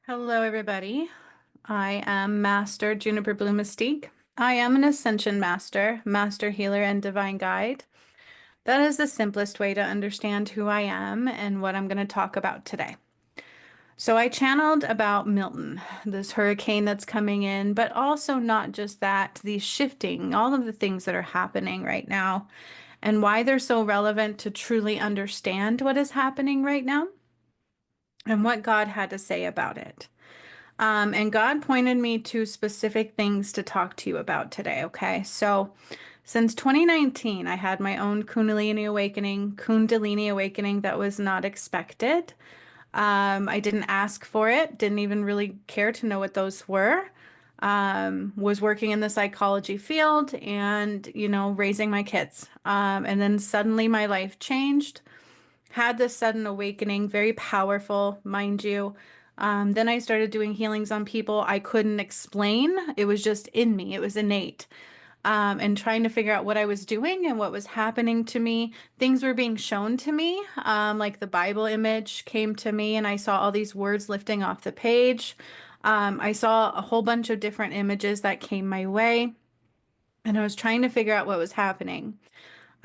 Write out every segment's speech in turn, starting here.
Hello, everybody. I am Master Juniper Blue Mystique. I am an Ascension Master, Master Healer, and Divine Guide. That is the simplest way to understand who I am and what I'm going to talk about today. So, I channeled about Milton, this hurricane that's coming in, but also not just that, the shifting, all of the things that are happening right now, and why they're so relevant to truly understand what is happening right now and what God had to say about it. And God pointed me to specific things to talk to you about today. Okay. So since 2019, I had my own Kundalini awakening that was not expected. I didn't ask for it, didn't even really care to know what those were. Was working in the psychology field and, raising my kids. And then suddenly my life changed, had this sudden awakening, very powerful, mind you. Then I started doing healings on people I couldn't explain. It was just in me, it was innate. And trying to figure out what I was doing and what was happening to me. Things were being shown to me, like the Bible image came to me, and I saw all these words lifting off the page. I saw a whole bunch of different images that came my way, and I was trying to figure out what was happening.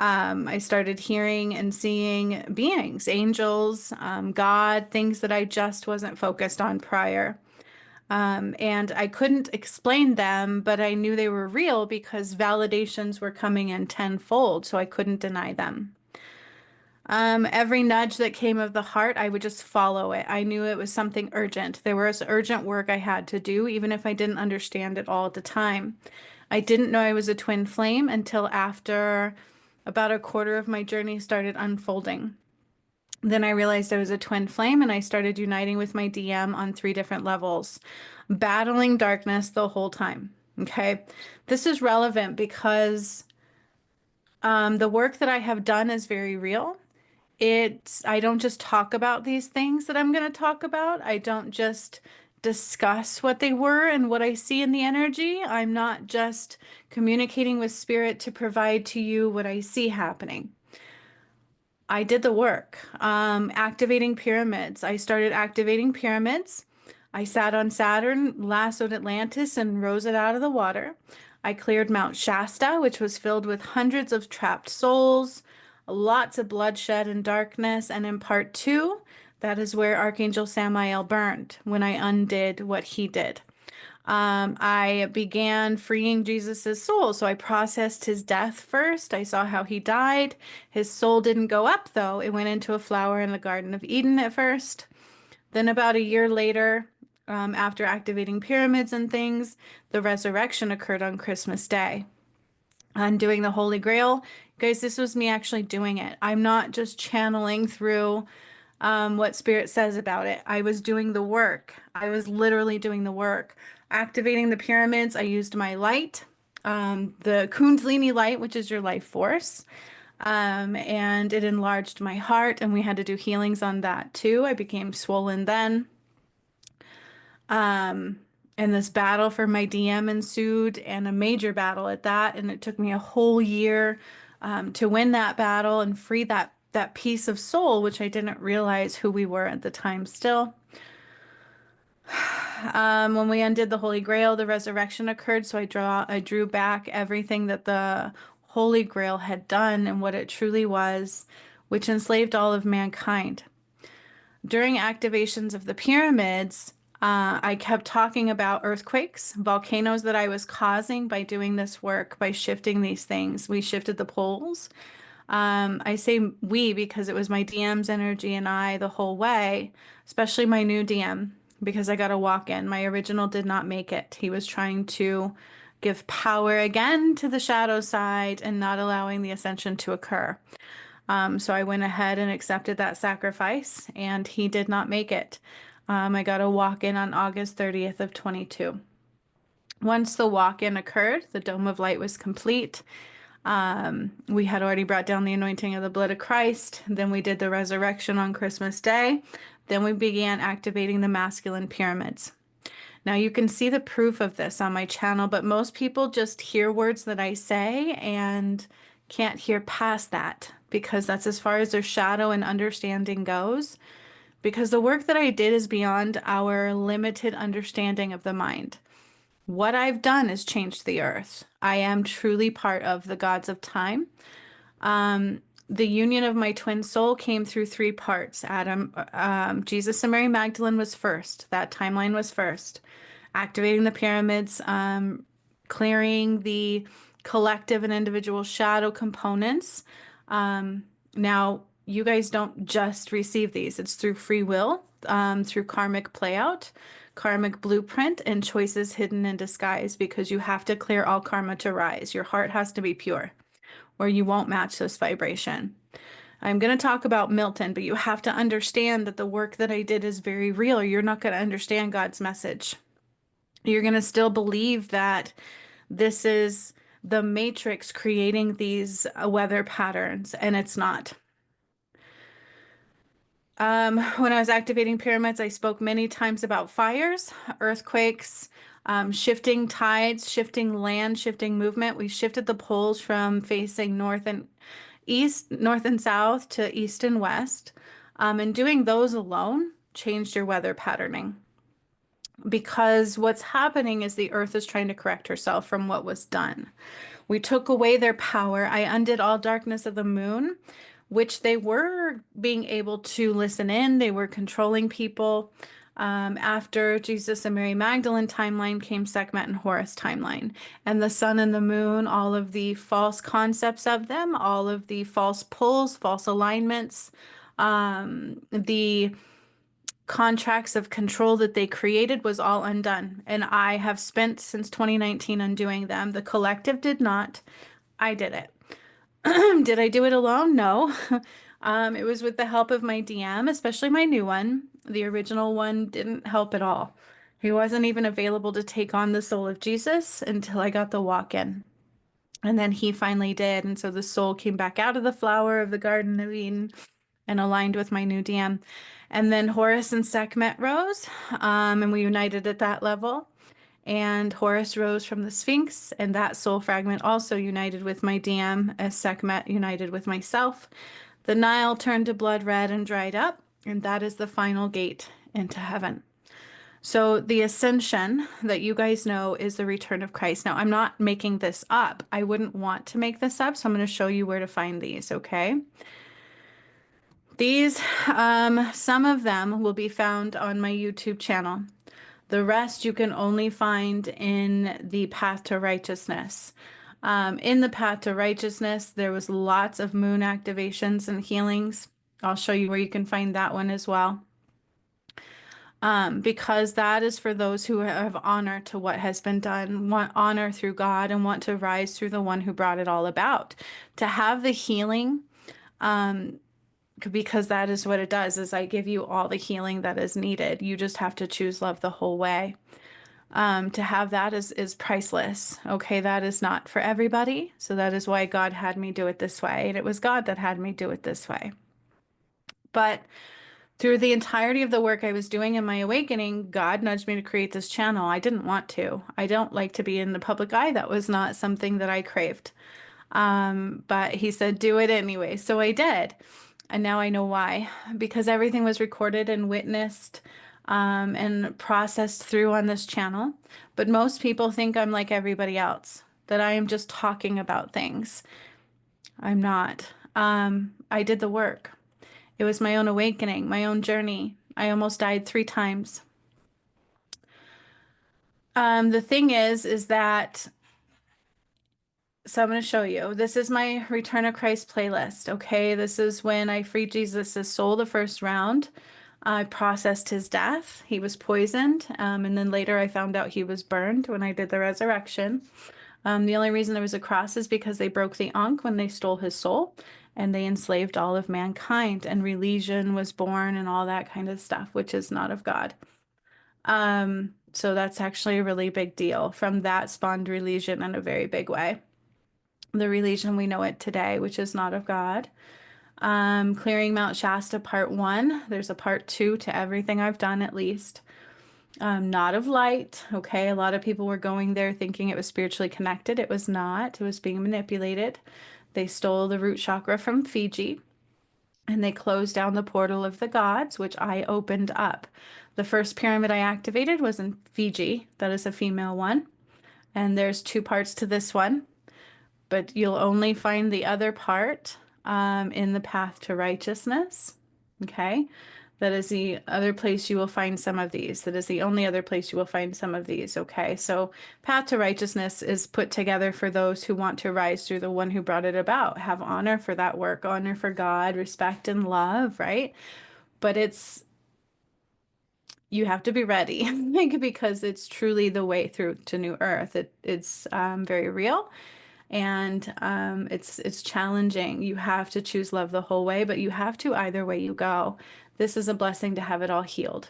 I started hearing and seeing beings, angels, God, things that I just wasn't focused on prior. And I couldn't explain them, but I knew they were real because validations were coming in tenfold, so I couldn't deny them. Every nudge that came of the heart, I would just follow it. I knew it was something urgent. There was urgent work I had to do, even if I didn't understand it all at the time. I didn't know I was a twin flame until after about a quarter of my journey started unfolding. Then I realized I was a twin flame and I started uniting with my DM on 3 different levels, battling darkness the whole time. Okay. This is relevant because the work that I have done is very real. I don't just talk about these things that I'm going to talk about. I don't just discuss what they were and what I see in the energy. I'm not just communicating with spirit to provide to you what I see happening. I did the work. Activating pyramids. I started activating pyramids. I sat on Saturn, lassoed Atlantis, and rose it out of the water. I cleared Mount Shasta, which was filled with hundreds of trapped souls, lots of bloodshed and darkness. And in part two, that is where Archangel Samael burned when I undid what he did. I began freeing Jesus's soul. So I processed his death first. I saw how he died. His soul didn't go up, though. It went into a flower in the Garden of Eden at first. Then, about a year later, after activating pyramids and things, the resurrection occurred on Christmas Day. Undoing the Holy Grail. Guys, this was me actually doing it. I'm not just channeling through what Spirit says about it. I was doing the work. I was literally doing the work. Activating the pyramids, I used my light, the Kundalini light, which is your life force. And it enlarged my heart, and we had to do healings on that too. I became swollen then. And this battle for my DM ensued, and a major battle at that. And it took me a whole year to win that battle and free that piece of soul, which I didn't realize who we were at the time still. When we undid the Holy Grail, the resurrection occurred, so I drew back everything that the Holy Grail had done and what it truly was, which enslaved all of mankind. During activations of the pyramids, I kept talking about earthquakes, volcanoes that I was causing by doing this work, by shifting these things. We shifted the poles. I say we because it was my DM's energy and I the whole way, especially my new DM, because I got a walk in. My original did not make it. He was trying to give power again to the shadow side and not allowing the ascension to occur. So I went ahead and accepted that sacrifice, and he did not make it. I got a walk-in on August 30th of 22. Once the walk-in occurred, the Dome of Light was complete. We had already brought down the anointing of the blood of Christ. Then we did the resurrection on Christmas Day. Then we began activating the masculine pyramids. Now you can see the proof of this on my channel, but most people just hear words that I say and can't hear past that because that's as far as their shadow and understanding goes. because the work that I did is beyond our limited understanding of the mind. What I've done is changed the earth. I am truly part of the gods of time. The union of my twin soul came through three parts. Jesus and Mary Magdalene was first. That timeline was first. Activating the pyramids, clearing the collective and individual shadow components. Now, you guys don't just receive these. It's through free will, through karmic playout, karmic blueprint, and choices hidden in disguise, because you have to clear all karma to rise. Your heart has to be pure, or you won't match this vibration. I'm going to talk about Milton, but you have to understand that the work that I did is very real, or you're not going to understand God's message. You're going to still believe that this is the matrix creating these weather patterns, and it's not. When I was activating pyramids, I spoke many times about fires, earthquakes, shifting tides, shifting land, shifting movement. We shifted the poles from facing north and east, north and south to east and west. And doing those alone changed your weather patterning. Because what's happening is the earth is trying to correct herself from what was done. We took away their power. I undid all darkness of the moon, which they were being able to listen in. They were controlling people. After Jesus and Mary Magdalene timeline came Sekhmet and Horus timeline. And the sun and the moon, all of the false concepts of them, all of the false pulls, false alignments, the contracts of control that they created was all undone. And I have spent since 2019 undoing them. The collective did not. I did it. Did I do it alone? No. It was with the help of my DM, especially my new one. The original one didn't help at all. He wasn't even available to take on the soul of Jesus until I got the walk-in. And then he finally did. And so the soul came back out of the flower of the Garden of Eden and aligned with my new DM. And then Horus and Sekhmet rose, and we united at that level. And Horus rose from the Sphinx, and that soul fragment also united with my DM as Sekhmet united with myself. The Nile turned to blood red and dried up, and that is the final gate into heaven. So the ascension that you guys know is the return of Christ. Now, I'm not making this up. I wouldn't want to make this up, so I'm going to show you where to find these, okay? These, some of them will be found on my YouTube channel. The rest you can only find in the Path to Righteousness. In the Path to Righteousness, there was lots of moon activations and healings. I'll show you where you can find that one as well. Because that is for those who have honor to what has been done, want honor through God, and want to rise through the one who brought it all about. To have the healing, because that is what it does, is I give you all the healing that is needed. You just have to choose love the whole way. To have that is priceless. Okay, that is not for everybody. So that is why God had me do it this way. And it was God that had me do it this way. But through the entirety of the work I was doing in my awakening, God nudged me to create this channel. I didn't want to. I don't like to be in the public eye. That was not something that I craved. But he said, do it anyway. So I did. And now I know why. Because everything was recorded and witnessed and processed through on this channel. But most people think I'm like everybody else, that I am just talking about things. I'm not. I did the work. It was my own awakening, my own journey. I almost died 3 times. The thing is that, so I'm going to show you. This is my Return of Christ playlist, okay? This is when I freed Jesus' soul the first round. I processed his death. He was poisoned, and then later I found out he was burned when I did the resurrection. The only reason there was a cross is because they broke the Ankh when they stole his soul, and they enslaved all of mankind, and religion was born and all that kind of stuff, which is not of God. So that's actually a really big deal. From that spawned religion in a very big way. The religion we know it today, which is not of God. Clearing Mount Shasta part 1. There's a part 2 to everything I've done, at least. Not of light. Okay, a lot of people were going there thinking it was spiritually connected. It was not. It was being manipulated. They stole the root chakra from Fiji. and they closed down the portal of the gods, which I opened up. The first pyramid I activated was in Fiji. That is a female one. And there's two parts to this one, but you'll only find the other part in the path to righteousness. Okay. That is the other place you will find some of these. That is the only other place you will find some of these. Okay. So, path to righteousness is put together for those who want to rise through the one who brought it about, have honor for that work, honor for God, respect and love, right? But you have to be ready like, because it's truly the way through to new earth. It's very real, and it's challenging. You have to choose love the whole way, but you have to either way you go. This is a blessing to have it all healed.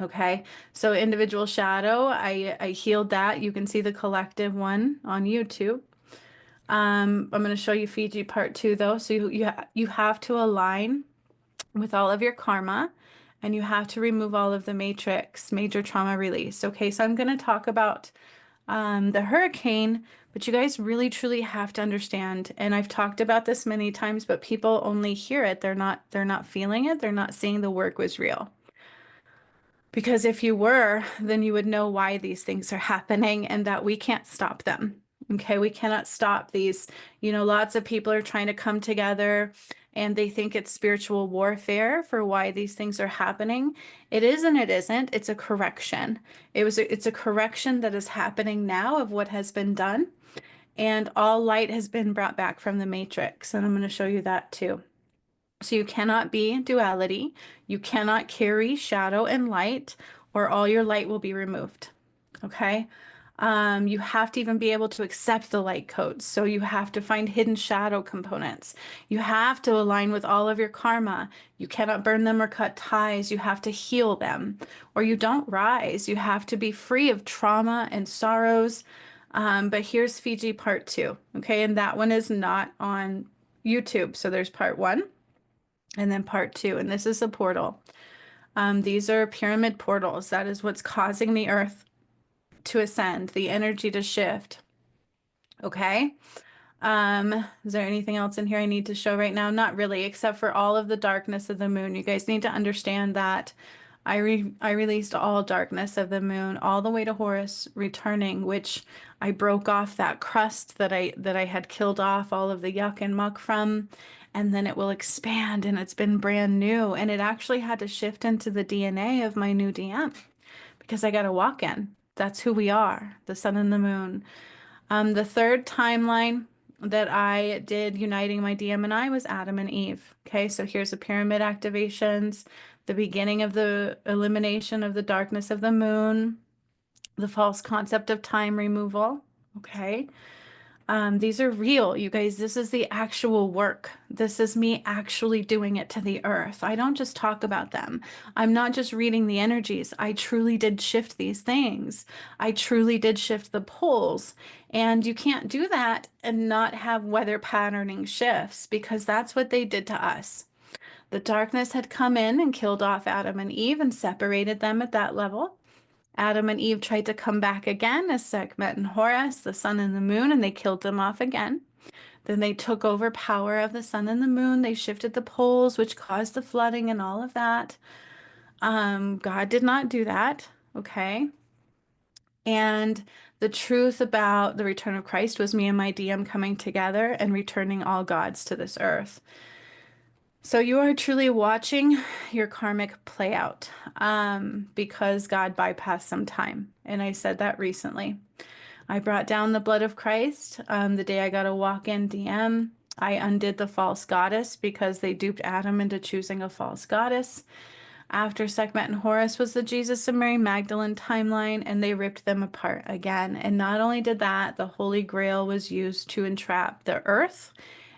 Okay, so individual shadow, I healed that. You can see the collective one on YouTube. I'm going to show you Fiji part 2 though. So you have to align with all of your karma, and you have to remove all of the matrix, major trauma release. Okay, so I'm going to talk about the hurricane, but you guys really truly have to understand, and I've talked about this many times, but people only hear it. They're not feeling it. They're not seeing the work was real. Because if you were, then you would know why these things are happening and that we can't stop them. Okay, we cannot stop these. Lots of people are trying to come together and they think it's spiritual warfare for why these things are happening. It is and it isn't. It's a correction. It's a correction that is happening now of what has been done. And all light has been brought back from the matrix. And I'm going to show you that too. So you cannot be duality. You cannot carry shadow and light, or all your light will be removed. Okay. You have to even be able to accept the light codes. So you have to find hidden shadow components. You have to align with all of your karma. You cannot burn them or cut ties. You have to heal them, or you don't rise. You have to be free of trauma and sorrows. But here's Fiji part 2. Okay. And that one is not on YouTube. So there's part 1. And then part 2, and this is a portal. These are pyramid portals. That is what's causing the earth to ascend, the energy to shift. Okay. Is there anything else in here I need to show right now? Not really, except for all of the darkness of the moon. You guys need to understand that I released all darkness of the moon all the way to Horus returning, which I broke off that crust that I had killed off all of the yuck and muck from, and then it will expand, and it's been brand new, and it actually had to shift into the DNA of my new DM because I got to walk in. That's who we are, the sun and the moon. The third timeline that I did uniting my DM and I was Adam and Eve. Okay, so here's the pyramid activations, the beginning of the elimination of the darkness of the moon, the false concept of time removal. Okay. These are real, you guys. This is the actual work. This is me actually doing it to the earth. I don't just talk about them. I'm not just reading the energies. I truly did shift these things. I truly did shift the poles. And you can't do that and not have weather patterning shifts, because that's what they did to us. The darkness had come in and killed off Adam and Eve and separated them at that level. Adam and Eve tried to come back again as Sekhmet and Horus, the sun and the moon, and they killed them off again. Then they took over power of the sun and the moon. They shifted the poles, which caused the flooding and all of that. God did not do that. Okay. And the truth about the return of Christ was me and my DM coming together and returning all gods to this earth. So you are truly watching your karmic play out, because God bypassed some time. And I said that recently. I brought down the blood of Christ the day I got a walk-in DM. I undid the false goddess because they duped Adam into choosing a false goddess. After Sekhmet and Horus was the Jesus and Mary Magdalene timeline, and they ripped them apart again. And not only did that, the Holy Grail was used to entrap the earth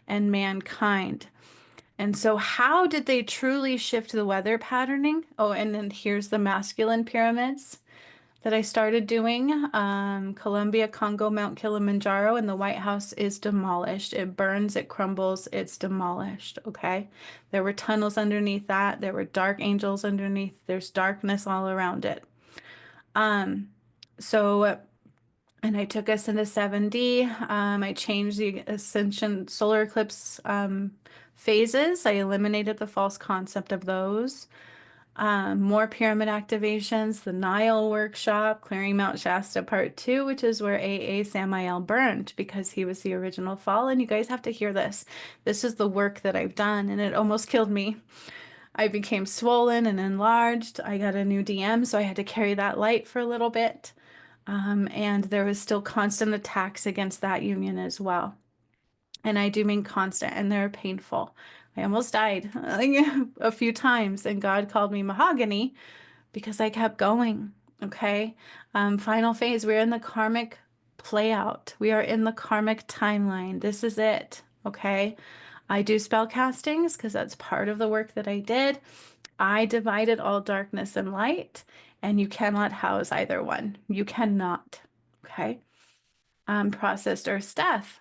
and mankind. And so how did they truly shift the weather patterning? Oh, and then here's the masculine pyramids that I started doing. Colombia, Congo, Mount Kilimanjaro, and the White House is demolished. It burns, it crumbles, it's demolished, okay? There were tunnels underneath that. There were dark angels underneath. There's darkness all around it. And I took us into 7D. I changed the ascension solar eclipse Phases, I eliminated the false concept of those. More pyramid activations, the Nile workshop, clearing Mount Shasta part 2, which is where A.A. Samael burned because he was the original fallen. You guys have to hear this. This is the work that I've done, and it almost killed me. I became swollen and enlarged. I got a new DM, so I had to carry that light for a little bit. And there was still constant attacks against that union as well. And I do mean constant, and they're painful. I almost died like, a few times, and God called me mahogany because I kept going. Okay. Final phase, we're in the karmic play out. We are in the karmic timeline. This is it. Okay. I do spell castings because that's part of the work that I did. I divided all darkness and light, and you cannot house either one. You cannot. Okay. Processed earth's death.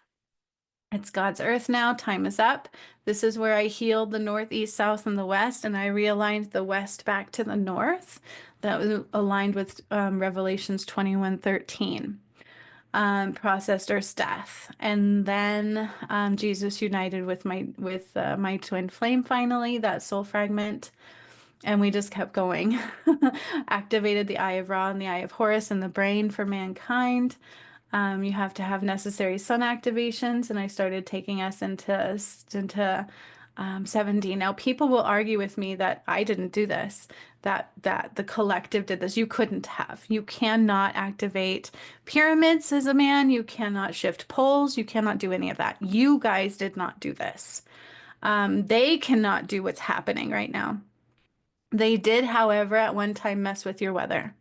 It's God's earth now. Time is up. This is where I healed the north, east, south, and the west, and I realigned the west back to the north. That was aligned with Revelations 21:13. Processed earth's death, and then Jesus united with my twin flame. Finally, that soul fragment. And we just kept going. Activated the Eye of Ra and the Eye of Horus in the brain for mankind. You have to have necessary sun activations, and I started taking us into 7D. Now, people will argue with me that I didn't do this, that the collective did this. You couldn't have. You cannot activate pyramids as a man. You cannot shift poles. You cannot do any of that. You guys did not do this. They cannot do what's happening right now. They did, however, at one time mess with your weather.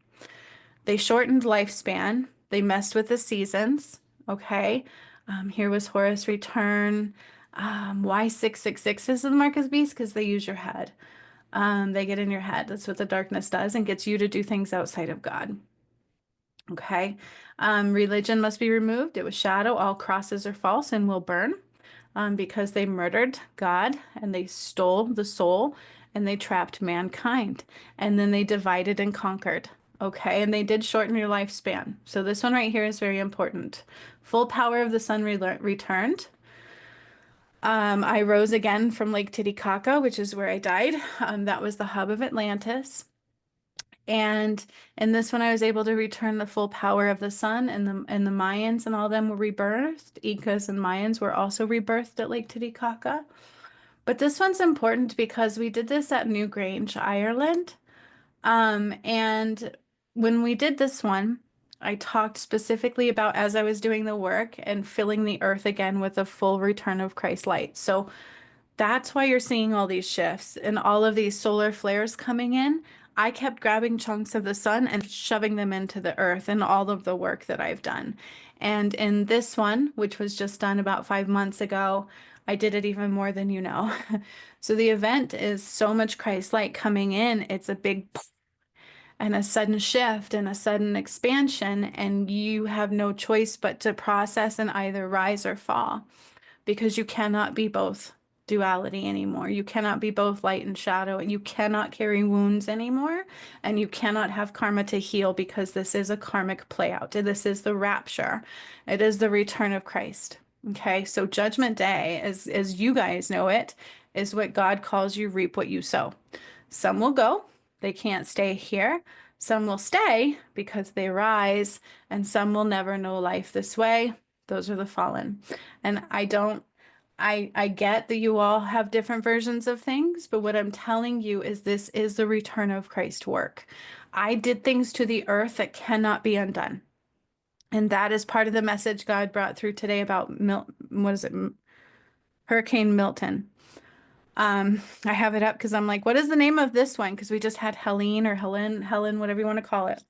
They shortened lifespan. They messed with the seasons. Okay. Here was Horus return. Why 666 is the mark of the beast? Because they use your head. They get in your head. That's what the darkness does and gets you to do things outside of God. Okay. Religion must be removed. It was shadow. All crosses are false and will burn. Because they murdered God and they stole the soul and they trapped mankind. And then they divided and conquered. Okay, and they did shorten your lifespan. So this one right here is very important. Full power of the sun returned. I rose again from Lake Titicaca, which is where I died. That was the hub of Atlantis. And in this one, I was able to return the full power of the sun, and the Mayans and all of them were rebirthed. Incas and Mayans were also rebirthed at Lake Titicaca. But this one's important because we did this at Newgrange, Ireland. And when we did this one, I talked specifically about as I was doing the work and filling the earth again with a full return of Christ light. So that's why you're seeing all these shifts and all of these solar flares coming in. I kept grabbing chunks of the sun and shoving them into the earth and all of the work that I've done. And in this one, which was just done about 5 months ago, I did it even more than you know. So the event is so much Christ light coming in. It's a big and a sudden shift and a sudden expansion, and you have no choice but to process and either rise or fall because you cannot be both duality anymore. You cannot be both light and shadow, and you cannot carry wounds anymore, and you cannot have karma to heal because this is a karmic play out. This is the rapture. It is the return of Christ. Okay, so Judgment Day, as you guys know it, is what God calls you reap what you sow. Some will go, they can't stay here. Some will stay because they rise, and some will never know life this way. Those are the fallen. And I get that you all have different versions of things, but what I'm telling you is this is the return of Christ work. I did things to the earth that cannot be undone. And that is part of the message God brought through today about Hurricane Milton. I have it up because I'm like, what is the name of this one? Because we just had Helene or Helen, whatever you want to call it.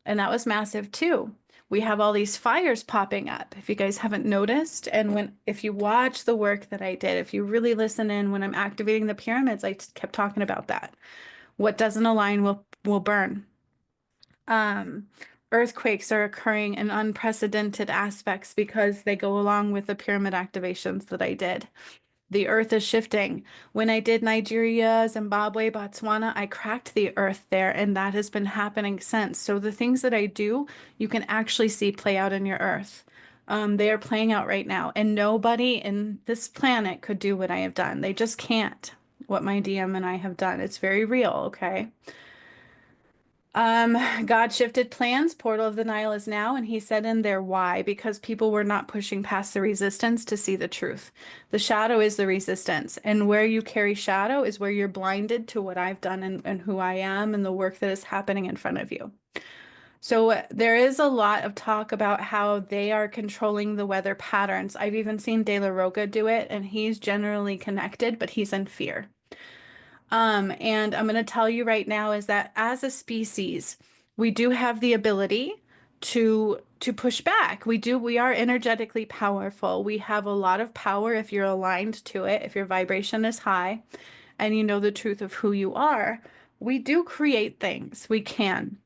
And that was massive too. We have all these fires popping up. If you guys haven't noticed, and if you watch the work that I did, if you really listen in when I'm activating the pyramids, I kept talking about that. What doesn't align will burn. Earthquakes are occurring in unprecedented aspects because they go along with the pyramid activations that I did. The earth is shifting. When I did Nigeria, Zimbabwe, Botswana, I cracked the earth there, and that has been happening since. So the things that I do, you can actually see play out in your earth. They are playing out right now, and nobody in this planet could do what I have done. They just can't. What my DM and I have done. It's very real, okay? God shifted plans. Portal of the Nile is now, and he said in there why? Because people were not pushing past the resistance to see the truth. The shadow is the resistance, and where you carry shadow is where you're blinded to what I've done and who I am and the work that is happening in front of you. So there is a lot of talk about how they are controlling the weather patterns. I've even seen De La Roca do it, and he's generally connected, but he's in fear. And I'm going to tell you right now is that as a species, we do have the ability to push back. We are energetically powerful. We have a lot of power if you're aligned to it, if your vibration is high and you know the truth of who you are. We do create things. We can.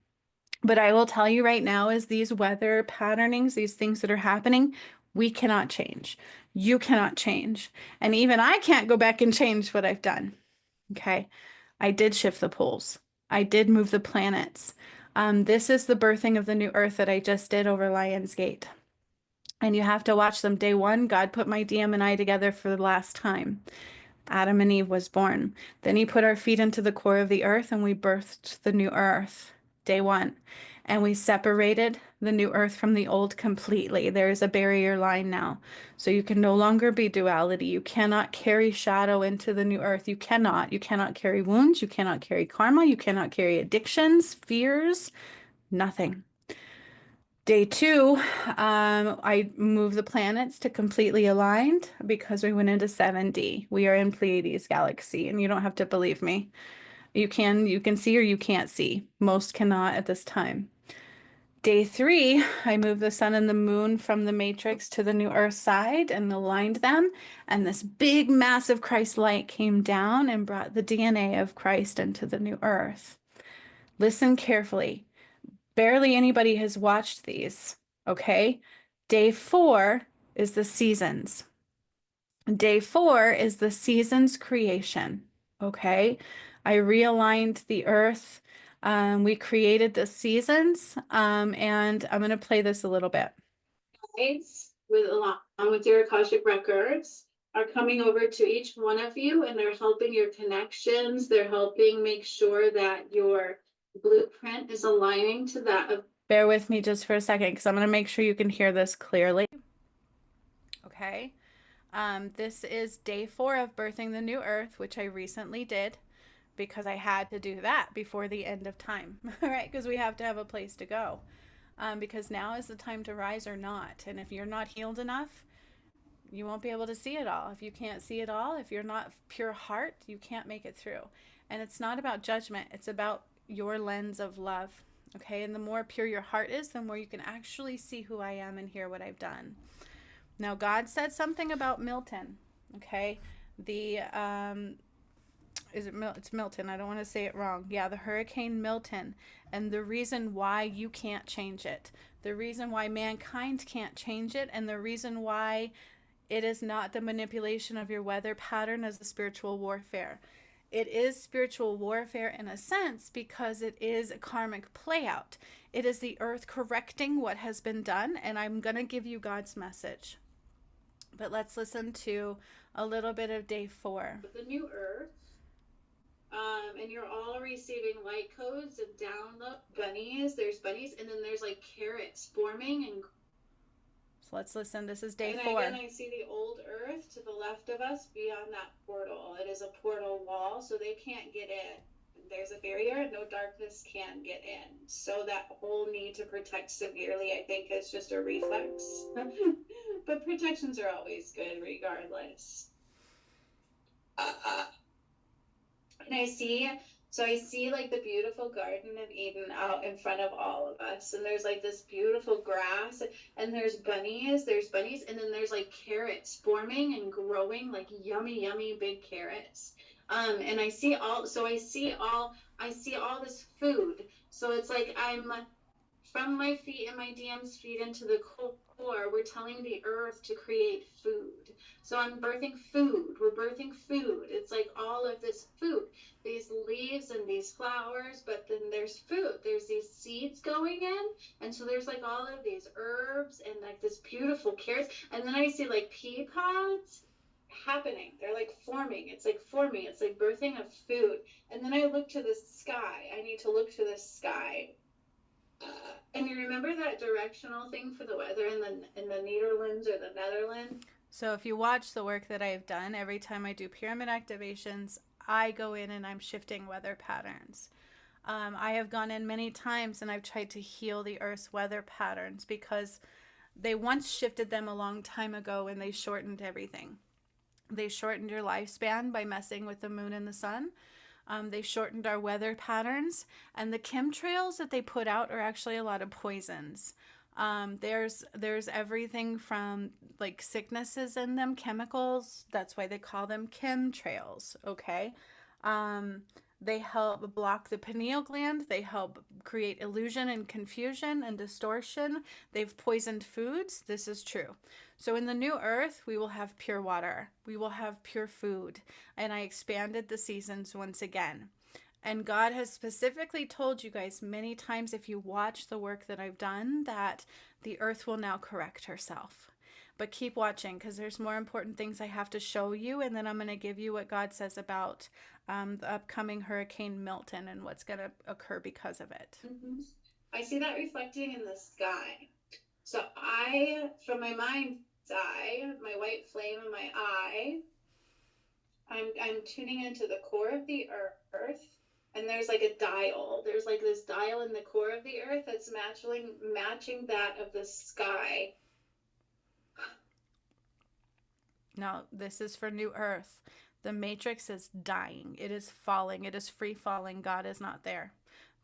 But I will tell you right now is these weather patternings, these things that are happening, we cannot change. You cannot change. And even I can't go back and change what I've done. Okay. I did shift the poles. I did move the planets. This is the birthing of the new earth that I just did over Lion's Gate. And you have to watch them. Day one, God put my DM and I together for the last time. Adam and Eve was born. Then he put our feet into the core of the earth and we birthed the new earth. Day one. And we separated the new earth from the old completely. There is a barrier line now. So you can no longer be duality. You cannot carry shadow into the new earth. You cannot. You cannot carry wounds. You cannot carry karma. You cannot carry addictions, fears, nothing. Day two, I moved the planets to completely aligned because we went into 7D. We are in Pleiades galaxy, and you don't have to believe me. You can see or you can't see. Most cannot at this time. Day three, I moved the sun and the moon from the matrix to the new earth side and aligned them. And this big, massive Christ light came down and brought the DNA of Christ into the new earth. Listen carefully. Barely anybody has watched these, okay? Day four is the seasons. Day four is the seasons creation, okay? I realigned the earth. We created the seasons, and I'm going to play this a little bit. Along with your Akashic records are coming over to each one of you, and they're helping your connections. They're helping make sure that your blueprint is aligning to that. Bear with me just for a second because I'm going to make sure you can hear this clearly. Okay. This is day 4 of birthing the new earth, which I recently did because I had to do that before the end of time, right? Because we have to have a place to go. Because now is the time to rise or not. And if you're not healed enough, you won't be able to see it all. If you can't see it all, if you're not pure heart, you can't make it through. And it's not about judgment. It's about your lens of love. Okay. And the more pure your heart is, the more you can actually see who I am and hear what I've done. Now, God said something about Milton. Okay. It's Milton. I don't want to say it wrong. Yeah, the Hurricane Milton. And the reason why you can't change it, the reason why mankind can't change it, and the reason why it is not the manipulation of your weather pattern as the spiritual warfare. It is spiritual warfare in a sense because it is a karmic playout. It is the earth correcting what has been done, and I'm going to give you God's message. But let's listen to a little bit of day 4. The new earth. And you're all receiving light codes and download bunnies. There's bunnies, and then there's like carrots forming. And so let's listen. This is day 4. And again, I see the old earth to the left of us beyond that portal. It is a portal wall, so they can't get in. There's a barrier, no darkness can get in. So that whole need to protect severely, I think, is just a reflex. But protections are always good, regardless. And I see like the beautiful Garden of Eden out in front of all of us. And there's like this beautiful grass, and there's bunnies, and then there's like carrots forming and growing, like yummy, yummy big carrots. And I see all this food. So it's like I'm from my feet and my DM's feet into the core, we're telling the earth to create food. So I'm birthing food. We're birthing food. It's like all of this food, these leaves and these flowers, but then there's food. There's these seeds going in. And so there's like all of these herbs and like this beautiful carrots. And then I see like pea pods happening. They're like forming. It's like forming. It's like birthing of food. And then I look to the sky. I need to look to the sky. And you remember that directional thing for the weather in the Netherlands or the Netherlands? So if you watch the work that I've done, every time I do pyramid activations, I go in and I'm shifting weather patterns. I have gone in many times and I've tried to heal the Earth's weather patterns because they once shifted them a long time ago and they shortened everything. They shortened your lifespan by messing with the moon and the sun. They shortened our weather patterns, and the chemtrails that they put out are actually a lot of poisons. There's everything from like sicknesses in them, chemicals. That's why they call them chemtrails. Okay. They help block the pineal gland. They help create illusion and confusion and distortion. They've poisoned foods. This is true. So in the new earth, we will have pure water. We will have pure food. And I expanded the seasons once again. And God has specifically told you guys many times, if you watch the work that I've done, that the earth will now correct herself. But keep watching because there's more important things I have to show you. And then I'm going to give you what God says about the upcoming Hurricane Milton and what's going to occur because of it. Mm-hmm. I see that reflecting in the sky. So from my mind's eye, my white flame in my eye, I'm tuning into the core of the earth, and there's like a dial. There's like this dial in the core of the earth that's matching that of the sky. Now, this is for New Earth. The matrix is dying. It is falling. It is free falling. God is not there.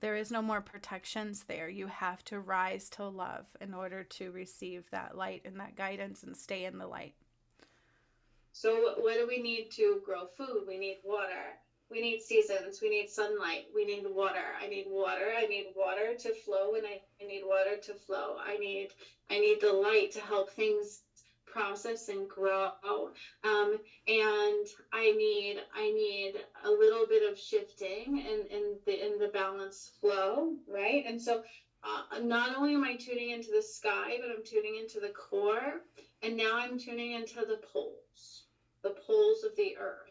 There is no more protections there. You have to rise to love in order to receive that light and that guidance and stay in the light. So what do we need to grow food? We need water. We need seasons. We need sunlight. We need water. I need water. I need water to flow, and I need water to flow. I need the light to help things process and grow. And I need a little bit of shifting in the balance flow, right? And so not only am I tuning into the sky, but I'm tuning into the core, and now I'm tuning into the poles of the earth.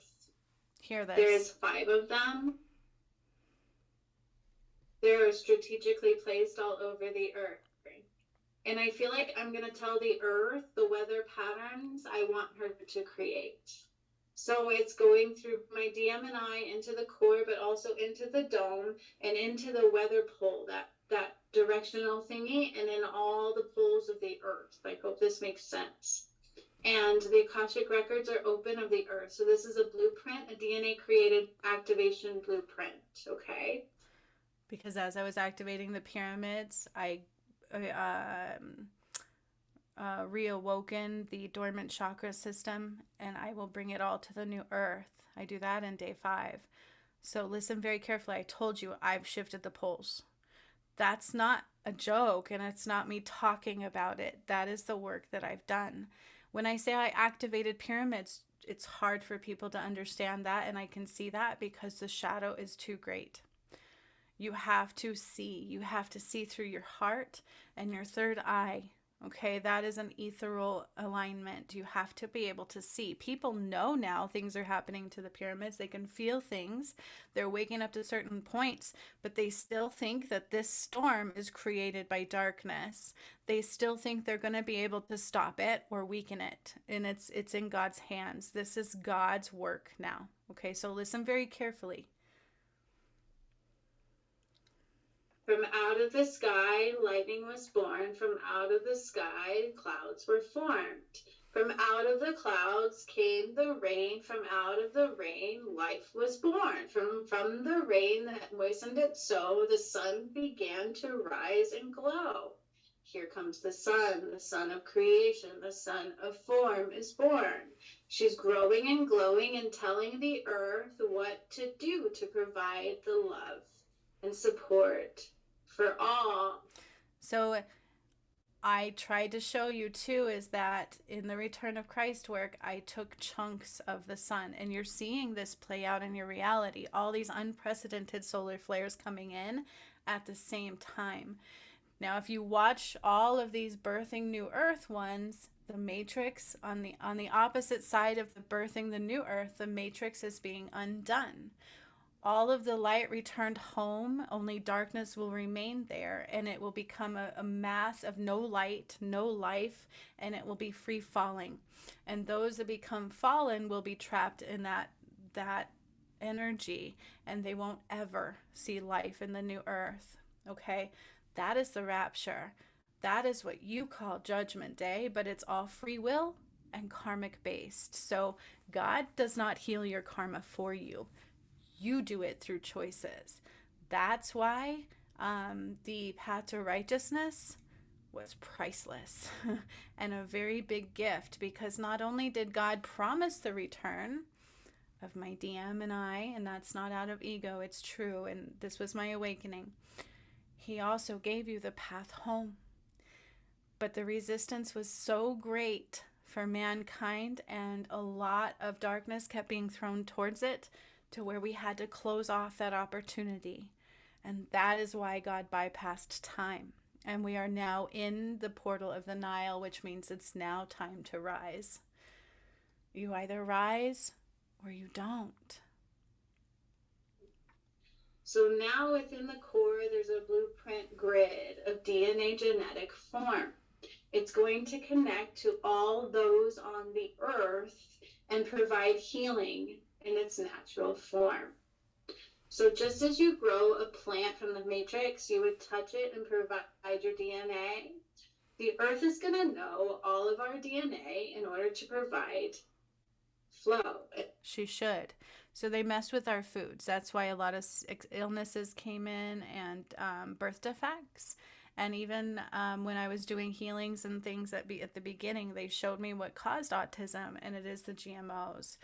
Hear this. There's 5 of them. They're strategically placed all over the earth. And I feel like I'm going to tell the earth the weather patterns I want her to create. So it's going through my DM and I into the core, but also into the dome and into the weather pole, that directional thingy, and in all the poles of the earth. I hope this makes sense. And the Akashic records are open of the earth. So this is a blueprint, a DNA created activation blueprint, okay? Because as I was activating the pyramids, I reawoken the dormant chakra system, and I will bring it all to the new earth. I do that in day 5. So listen very carefully. I told you I've shifted the poles. That's not a joke, and it's not me talking about it. That is the work that I've done. When I say I activated pyramids, it's hard for people to understand that, and I can see that because the shadow is too great. You have to see. You have to see through your heart and your third eye. Okay, that is an ethereal alignment. You have to be able to see. People know now things are happening to the pyramids. They can feel things. They're waking up to certain points, but they still think that this storm is created by darkness. They still think they're going to be able to stop it or weaken it. And it's in God's hands. This is God's work now. Okay, so listen very carefully. From out of the sky, lightning was born. From out of the sky, clouds were formed. From out of the clouds came the rain. From out of the rain, life was born. From the rain that moistened it so, the sun began to rise and glow. Here comes the sun of creation, the sun of form is born. She's growing and glowing and telling the earth what to do to provide the love and support for all. So I tried to show you too is that in the return of Christ work, I took chunks of the sun, and you're seeing this play out in your reality. All these unprecedented solar flares coming in at the same time. Now, if you watch all of these birthing new earth ones, the matrix on the opposite side of the birthing the new earth, the matrix is being undone. All of the light returned home, only darkness will remain there, and it will become a mass of no light, no life, and it will be free falling. And those that become fallen will be trapped in that energy, and they won't ever see life in the new earth. Okay? That is the rapture. That is what you call judgment day, but it's all free will and karmic based. So God does not heal your karma for you. You do it through choices. That's why the path to righteousness was priceless and a very big gift, because not only did God promise the return of my DM and I, and that's not out of ego, it's true, and this was my awakening, He also gave you the path home. But the resistance was so great for mankind, and a lot of darkness kept being thrown towards it to where we had to close off that opportunity. And that is why God bypassed time. And we are now in the portal of the Nile, which means it's now time to rise. You either rise or you don't. So now within the core, there's a blueprint grid of DNA genetic form. It's going to connect to all those on the earth and provide healing in its natural form. So just as you grow a plant from the matrix, you would touch it and provide your DNA. The earth is going to know all of our DNA in order to provide flow. She should. So they messed with our foods. That's why a lot of illnesses came in, and birth defects. And even when I was doing healings and things at the beginning, they showed me what caused autism, and it is the GMOs.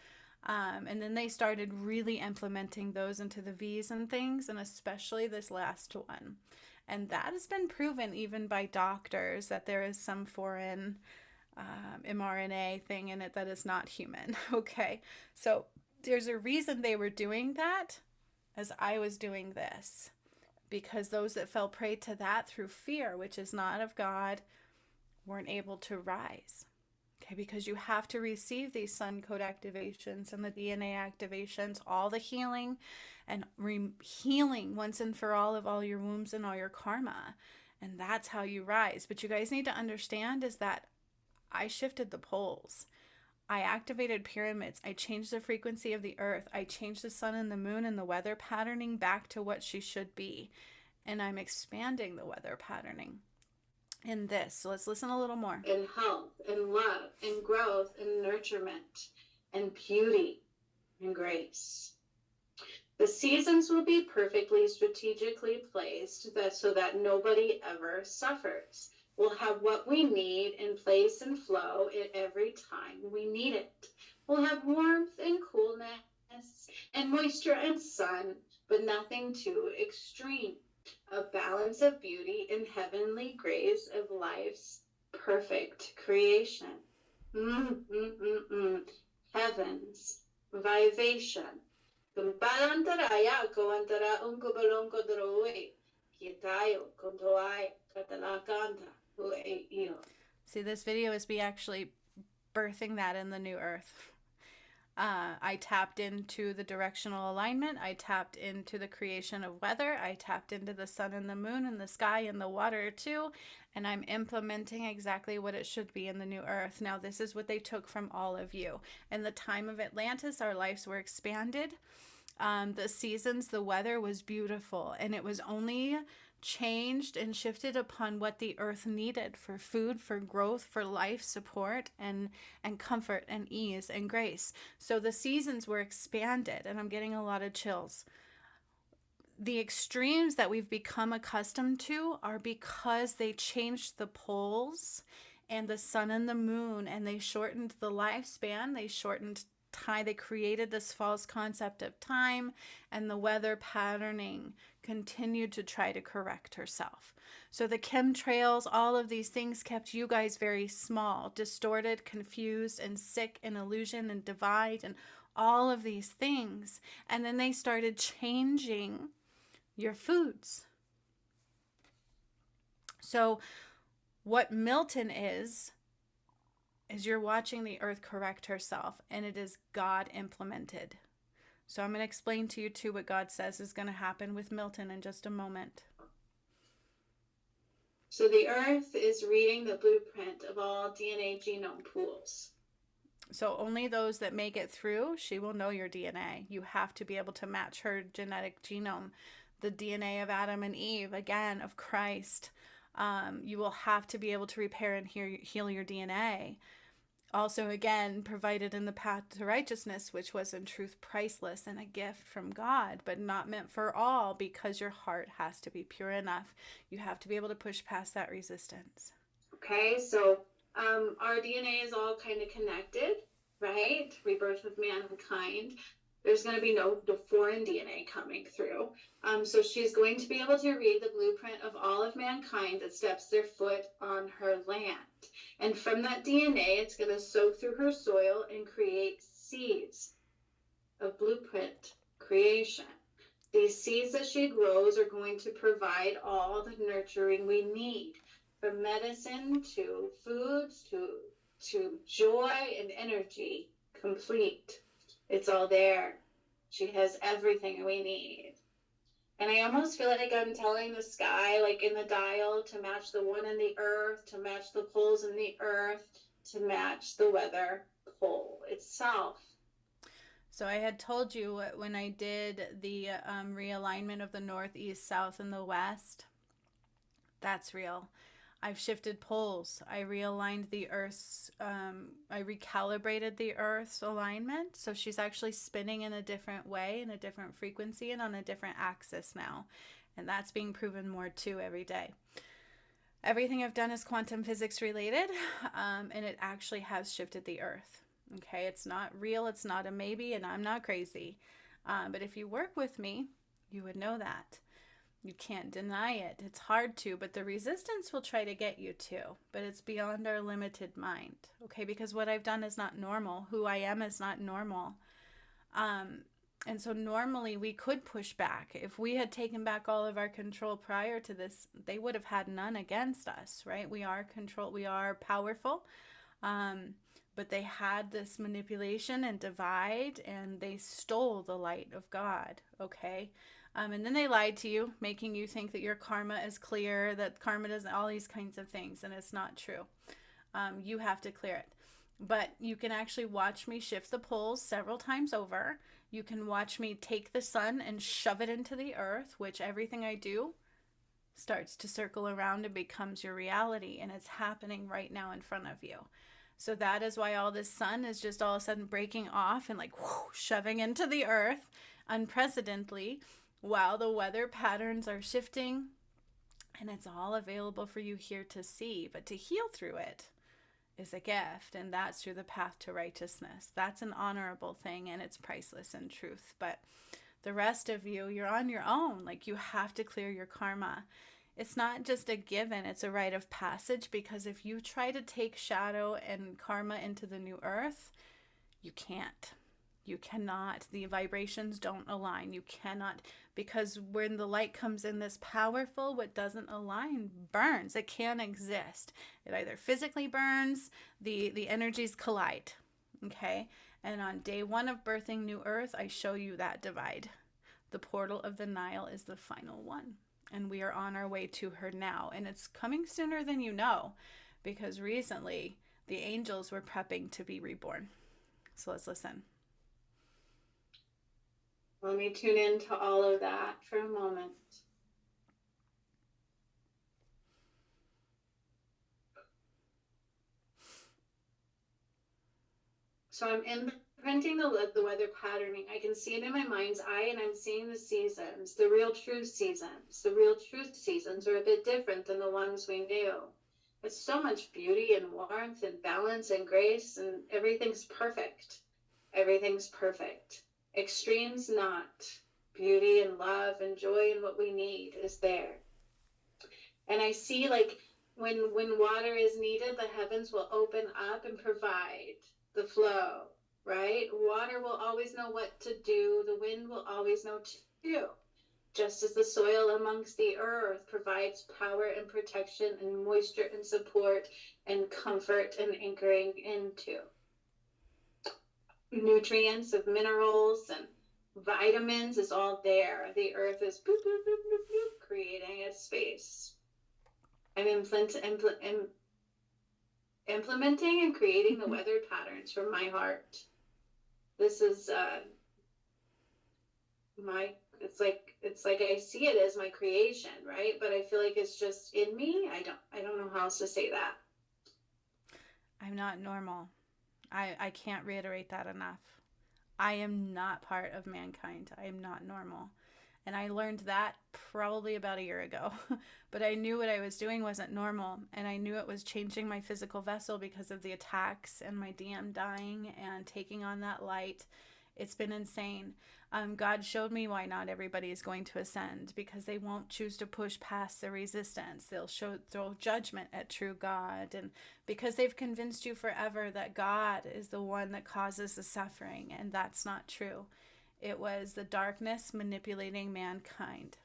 And then they started really implementing those into the V's and things, and especially this last one. And that has been proven even by doctors that there is some foreign mRNA thing in it that is not human. Okay. So there's a reason they were doing that as I was doing this, because those that fell prey to that through fear, which is not of God, weren't able to rise. Okay, because you have to receive these sun code activations and the DNA activations, all the healing and healing once and for all of all your wounds and all your karma. And that's how you rise. But you guys need to understand is that I shifted the poles. I activated pyramids. I changed the frequency of the earth. I changed the sun and the moon and the weather patterning back to what she should be. And I'm expanding the weather patterning in this. So let's listen a little more. And health and love and growth and nurturement and beauty and grace. The seasons will be perfectly strategically placed so that nobody ever suffers. We'll have what we need in place and flow at every time we need it. We'll have warmth and coolness and moisture and sun, but nothing too extreme. A balance of beauty and heavenly grace of life's perfect creation. Heavens, vivation. See, this video is me actually birthing that in the new earth. I tapped into the directional alignment. I tapped into the creation of weather. I tapped into the sun and the moon and the sky and the water too. And I'm implementing exactly what it should be in the new earth. Now, this is what they took from all of you. In the time of Atlantis, our lives were expanded. The seasons, the weather was beautiful, and it was only changed and shifted upon what the earth needed for food, for growth, for life support, and comfort and ease and grace. So the seasons were expanded, and I'm getting a lot of chills. The extremes that we've become accustomed to are because they changed the poles and the sun and the moon, and they shortened the lifespan, they shortened time, they created this false concept of time, and the weather patterning continued to try to correct herself. So the chemtrails, all of these things kept you guys very small, distorted, confused, and sick, and illusion and divide, and all of these things. And then they started changing your foods. So what Milton is you're watching the earth correct herself, and it is God implemented. So I'm going to explain to you too what God says is going to happen with Milton in just a moment. So the earth is reading the blueprint of all DNA genome pools. So only those that make it through, she will know your DNA. You have to be able to match her genetic genome, the DNA of Adam and Eve, again, of Christ. You will have to be able to repair and heal your DNA. Also, again, provided in the path to righteousness, which was in truth priceless and a gift from God, but not meant for all, because your heart has to be pure enough. You have to be able to push past that resistance. Okay, so our DNA is all kind of connected, right? Rebirth of mankind. There's going to be no foreign DNA coming through. So she's going to be able to read the blueprint of all of mankind that steps their foot on her land. And from that DNA, it's going to soak through her soil and create seeds of blueprint creation. These seeds that she grows are going to provide all the nurturing we need, from medicine to foods to joy and energy, complete. It's all there. She has everything we need. And I almost feel like I'm telling the sky, like in the dial, to match the one in the earth, to match the poles in the earth, to match the weather pole itself. So I had told you when I did the realignment of the north, east, south, and the west, that's real. I've shifted poles. I realigned the Earth's, I recalibrated the Earth's alignment. So she's actually spinning in a different way, in a different frequency, and on a different axis now. And that's being proven more too every day. Everything I've done is quantum physics related, and it actually has shifted the Earth. Okay, it's not real, it's not a maybe, and I'm not crazy. But if you work with me, you would know that. You can't deny it. It's hard to, but the resistance will try to get you to. But it's beyond our limited mind, okay? Because what I've done is not normal. Who I am is not normal. And so normally we could push back. If we had taken back all of our control prior to this, they would have had none against us, right? We are control, we are powerful. But they had this manipulation and divide, and they stole the light of God, okay? And then they lied to you, making you think that your karma is clear, that karma does all these kinds of things, and it's not true. You have to clear it. But you can actually watch me shift the poles several times over. You can watch me take the sun and shove it into the earth, which everything I do starts to circle around and becomes your reality, and it's happening right now in front of you. So that is why all this sun is just all of a sudden breaking off and like whoosh, shoving into the earth unprecedentedly, while the weather patterns are shifting, and it's all available for you here to see. But to heal through it is a gift, and that's through the path to righteousness. That's an honorable thing, and it's priceless in truth. But the rest of you, you're on your own. Like, you have to clear your karma. It's not just a given, it's a rite of passage, because if you try to take shadow and karma into the new earth, you can't. You cannot. The vibrations don't align. You cannot, because when the light comes in this powerful, what doesn't align burns. It can't exist. It either physically burns, the energies collide. Okay? And on day one of birthing New Earth, I show you that divide. The portal of the Nile is the final one. And we are on our way to her now. And it's coming sooner than you know, because recently the angels were prepping to be reborn. So let's listen. Let me tune into all of that for a moment. So I'm imprinting the weather patterning. I can see it in my mind's eye, and I'm seeing the seasons, the real true seasons. The real true seasons are a bit different than the ones we knew. It's so much beauty and warmth and balance and grace, and everything's perfect. Everything's perfect. Extremes not. Beauty and love and joy and what we need is there. And I see like when water is needed, the heavens will open up and provide the flow, right? Water will always know what to do. The wind will always know too. Just as the soil amongst the earth provides power and protection and moisture and support and comfort and anchoring into nutrients of minerals and vitamins is all there. The earth is boop, boop, boop, boop, boop, creating a space. I'm implementing and creating the weather patterns from my heart. This is it's like I see it as my creation, right? But I feel like it's just in me. I don't know how else to say that. I'm not normal. I can't reiterate that enough. I am not part of mankind. I am not normal. And I learned that probably about a year ago. But I knew what I was doing wasn't normal. And I knew it was changing my physical vessel because of the attacks and my DM dying and taking on that light. It's been insane. God showed me why not everybody is going to ascend, because they won't choose to push past the resistance. They'll throw judgment at true God, and because they've convinced you forever that God is the one that causes the suffering, and that's not true. It was the darkness manipulating mankind.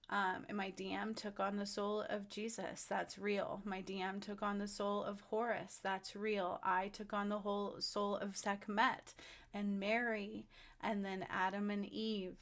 And my DM took on the soul of Jesus. That's real. My DM took on the soul of Horus. That's real. I took on the whole soul of Sekhmet and Mary. And then Adam and Eve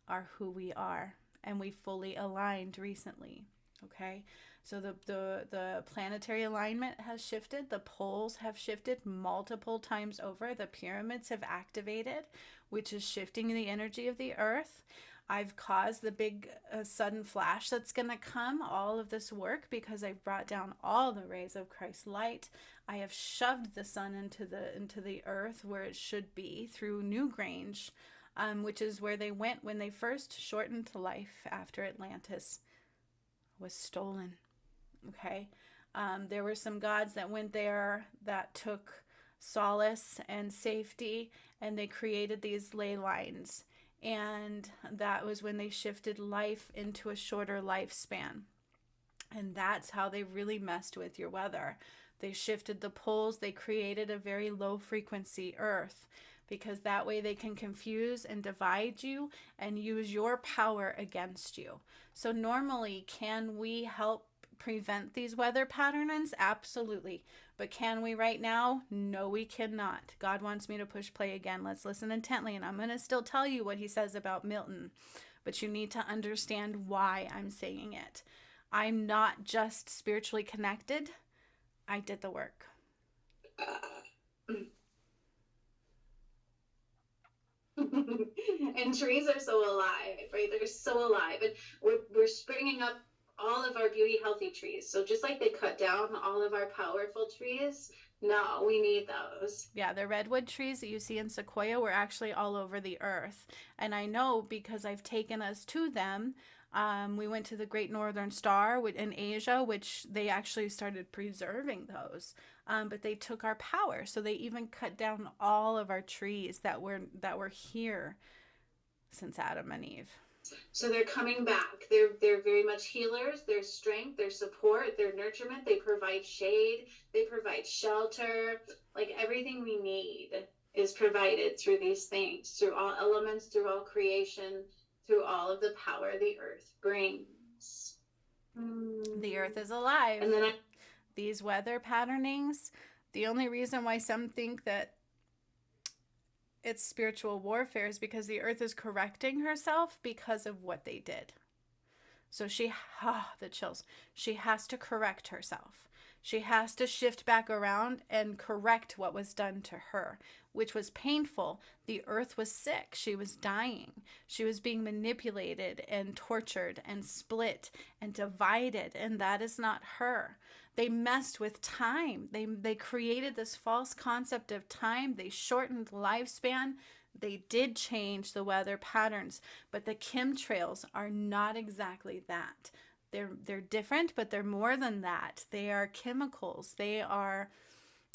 are who we are. And we fully aligned recently. Okay? So the planetary alignment has shifted. The poles have shifted multiple times over. The pyramids have activated, which is shifting the energy of the earth. I've caused the big sudden flash that's going to come, all of this work, because I've brought down all the rays of Christ's light. I have shoved the sun into the earth where it should be through Newgrange, which is where they went when they first shortened life after Atlantis was stolen. Okay, there were some gods that went there that took solace and safety, and they created these ley lines. And that was when they shifted life into a shorter lifespan. And that's how they really messed with your weather. They shifted the poles, they created a very low frequency earth, because that way they can confuse and divide you and use your power against you. So normally, can we help prevent these weather patterns? Absolutely. But can we right now? No, we cannot. God wants me to push play again. Let's listen intently, and I'm going to still tell you what he says about Milton, but you need to understand why I'm saying it. I'm not just spiritually connected. I did the work. And trees are so alive, right? They're so alive. And we're springing up all of our beauty healthy trees. So just like they cut down all of our powerful trees, no, we need those. Yeah, the redwood trees that you see in Sequoia were actually all over the earth. And I know because I've taken us to them. We went to the Great Northern Star in Asia, which they actually started preserving those. But they took our power. So they even cut down all of our trees that were here since Adam and Eve. So they're coming back. They're very much healers. Their strength, their support, their nurturement. They provide shade. They provide shelter. Like everything we need is provided through these things, through all elements, through all creation, through all of the power the earth brings. The earth is alive. And then these weather patternings, the only reason why some think that it's spiritual warfare is because the earth is correcting herself because of what they did. So the chills. She has to correct herself. She has to shift back around and correct what was done to her, which was painful. The earth was sick. She was dying. She was being manipulated and tortured and split and divided, and that is not her. They messed with time. They created this false concept of time. They shortened lifespan. They did change the weather patterns, but the chemtrails are not exactly that. They're different, but they're more than that. They are chemicals. They are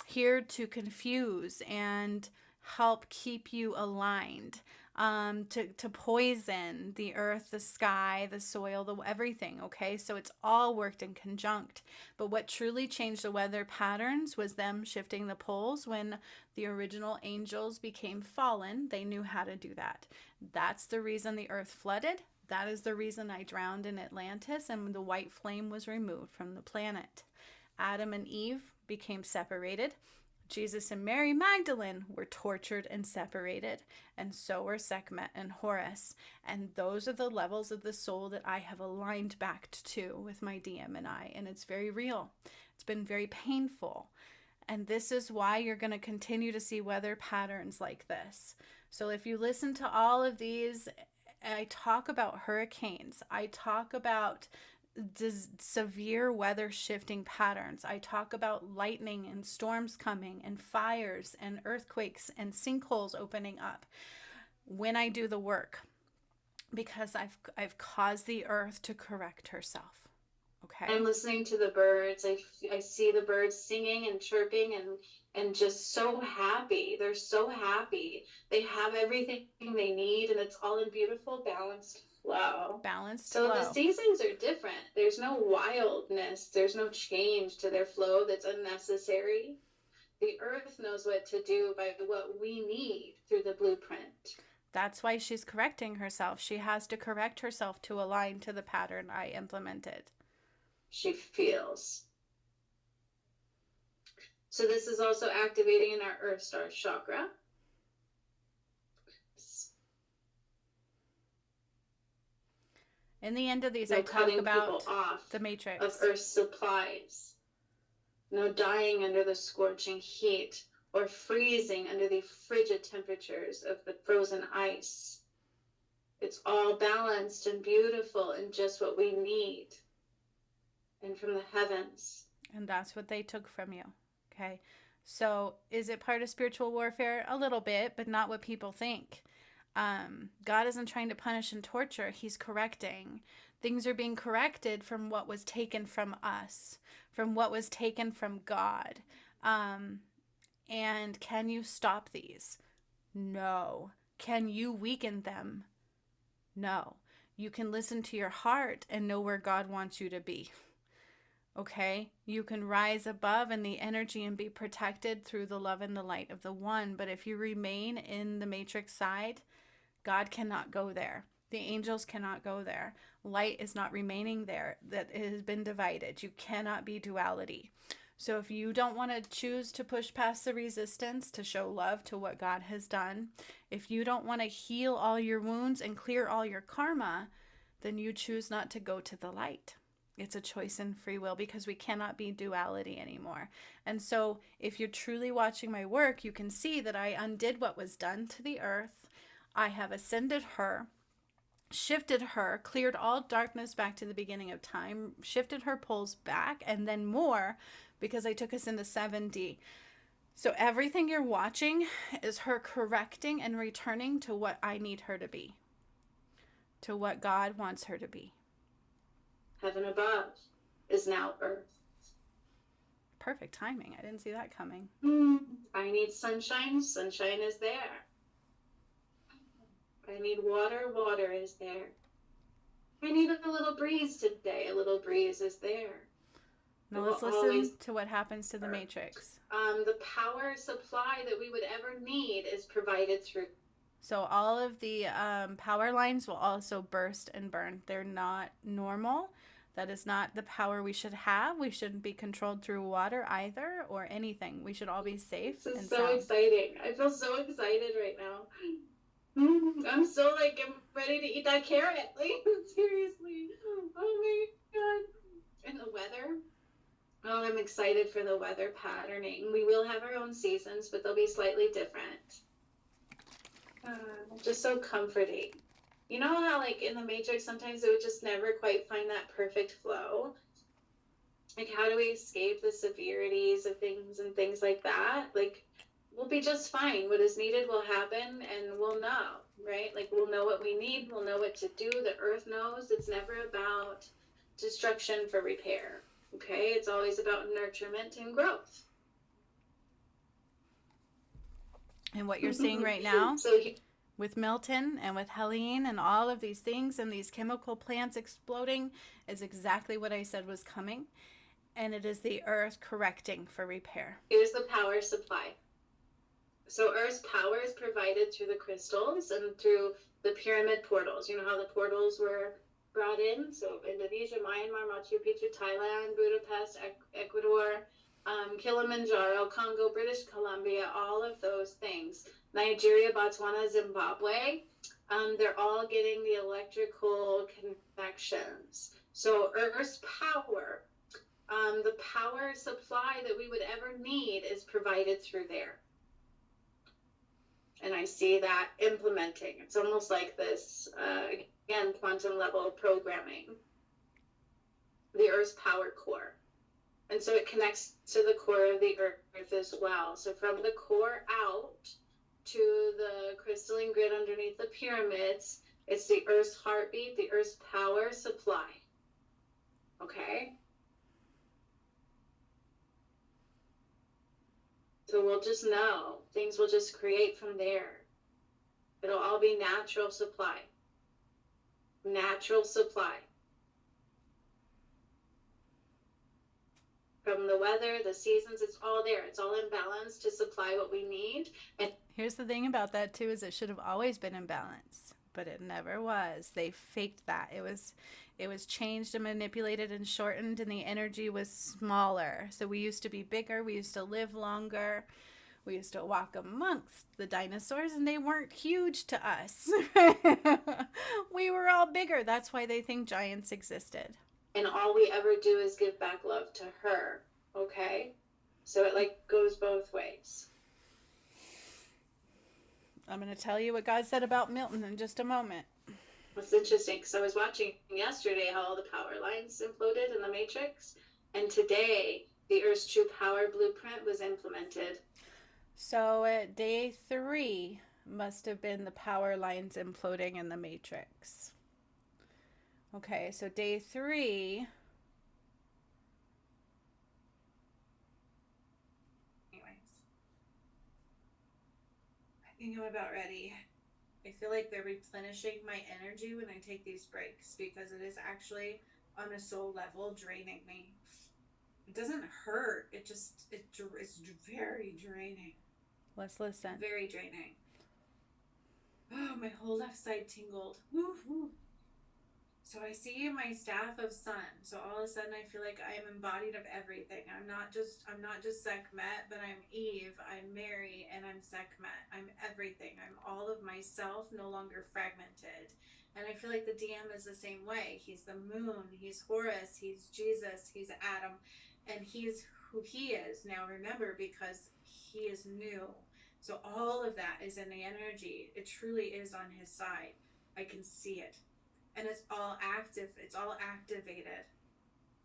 here to confuse and help keep you aligned, to poison the earth, the sky, the soil, the everything. Okay, so it's all worked in conjunct. But what truly changed the weather patterns was them shifting the poles. When the original angels became fallen, they knew how to do that. That's the reason the earth flooded. That is the reason I drowned in Atlantis and the white flame was removed from the planet. Adam and Eve became separated. Jesus and Mary Magdalene were tortured and separated, and so were Sekhmet and Horus. And those are the levels of the soul that I have aligned back to with my DM and it's very real. It's been very painful. And this is why you're going to continue to see weather patterns like this. So if you listen to all of these, I talk about hurricanes, I talk about severe weather shifting patterns. I talk about lightning and storms coming and fires and earthquakes and sinkholes opening up when I do the work, because I've caused the earth to correct herself. Okay. I'm listening to the birds. I see the birds singing and chirping and just so happy. They're so happy. They have everything they need, and it's all in beautiful, balanced flow. Balanced So flow. the seasons are different. There's no wildness. There's no change to their flow that's unnecessary. The earth knows what to do by what we need through the blueprint. That's why she's correcting herself. She has to correct herself to align to the pattern I implemented. She feels. So this is also activating in our Earth Star chakra. In the end of these, no I talk about off the matrix of Earth's supplies. No dying under the scorching heat or freezing under the frigid temperatures of the frozen ice. It's all balanced and beautiful and just what we need. And from the heavens. And that's what they took from you. Okay. So is it part of spiritual warfare? A little bit, but not what people think. God isn't trying to punish and torture. He's correcting. Things are being corrected from what was taken from us, from what was taken from God. And can you stop these? No. Can you weaken them? No. You can listen to your heart and know where God wants you to be. Okay, you can rise above in the energy and be protected through the love and the light of the one. But if you remain in the matrix side, God cannot go there. The angels cannot go there. Light is not remaining there. That it has been divided. You cannot be duality. So if you don't want to choose to push past the resistance to show love to what God has done, if you don't want to heal all your wounds and clear all your karma, then you choose not to go to the light. It's a choice in free will, because we cannot be duality anymore. And so if you're truly watching my work, you can see that I undid what was done to the earth. I have ascended her, shifted her, cleared all darkness back to the beginning of time, shifted her poles back, and then more, because I took us into 7D. So everything you're watching is her correcting and returning to what I need her to be, to what God wants her to be. Heaven above is now earth. Perfect timing. I didn't see that coming. I need sunshine. Sunshine is there. I need water. Water is there. I need a little breeze today. A little breeze is there. Now let's listen to what happens to the matrix. The power supply that we would ever need is provided through. So all of the power lines will also burst and burn. They're not normal. That is not the power we should have. We shouldn't be controlled through water either, or anything. We should all be safe. This is so exciting. I feel so excited right now. I'm so I'm ready to eat that carrot. Like, seriously. Oh my God. And the weather. Oh, I'm excited for the weather patterning. We will have our own seasons, but they'll be slightly different. Just so comforting. You know how in the Matrix sometimes it would just never quite find that perfect flow? How do we escape the severities of things and things like that? We'll be just fine. What is needed will happen, and we'll know, right? We'll know what we need. We'll know what to do. The earth knows. It's never about destruction for repair, okay? It's always about nurturement and growth. And what you're seeing right now So he, with Milton and with Helene and all of these things and these chemical plants exploding is exactly what I said was coming. And it is the earth correcting for repair. here's the power supply. So Earth's power is provided through the crystals and through the pyramid portals. You know how the portals were brought in? So Indonesia, Myanmar, Machu Picchu, Thailand, Budapest, Ecuador, Kilimanjaro, Congo, British Columbia, all of those things. Nigeria, Botswana, Zimbabwe, they're all getting the electrical connections. So Earth's power, the power supply that we would ever need is provided through there. And I see that implementing. It's almost like this, again, quantum level programming, the Earth's power core. And so it connects to the core of the Earth as well. So from the core out to the crystalline grid underneath the pyramids, it's the Earth's heartbeat, the Earth's power supply. Okay? So we'll just know, things will just create from there. It'll all be natural supply. Natural supply. From the weather, the seasons, it's all there. It's all in balance to supply what we need. And Here's the thing about that too is it should have always been in balance, but it never was. They faked that. It was changed and manipulated and shortened and the energy was smaller. So we used to be bigger, we used to live longer. We used to walk amongst the dinosaurs and they weren't huge to us. We were all bigger. That's why they think giants existed. all we ever do is give back love to her. Okay? So it like goes both ways. I'm going to tell you what God said about Milton in just a moment. It's interesting because I was watching yesterday how all the power lines imploded in the Matrix, and today the Earth's true power blueprint was implemented. So at day 3 must have been the power lines imploding in the matrix. Okay, so day 3. Anyways, I think I'm about ready. I feel like they're replenishing my energy when I take these breaks because it is actually on a soul level draining me. It doesn't hurt. It's very draining. Let's listen. Very draining. Oh, my whole left side tingled. Woo, woo. So I see my staff of sun. So all of a sudden I feel like I am embodied of everything. I'm not just Sekhmet, but I'm Eve, I'm Mary, and I'm Sekhmet. I'm everything. I'm all of myself, no longer fragmented. And I feel like the DM is the same way. He's the moon, he's Horus, he's Jesus, he's Adam, and he's who he is. Now remember, because he is new. So all of that is in the energy. It truly is on his side. I can see it. And it's all active. It's all activated.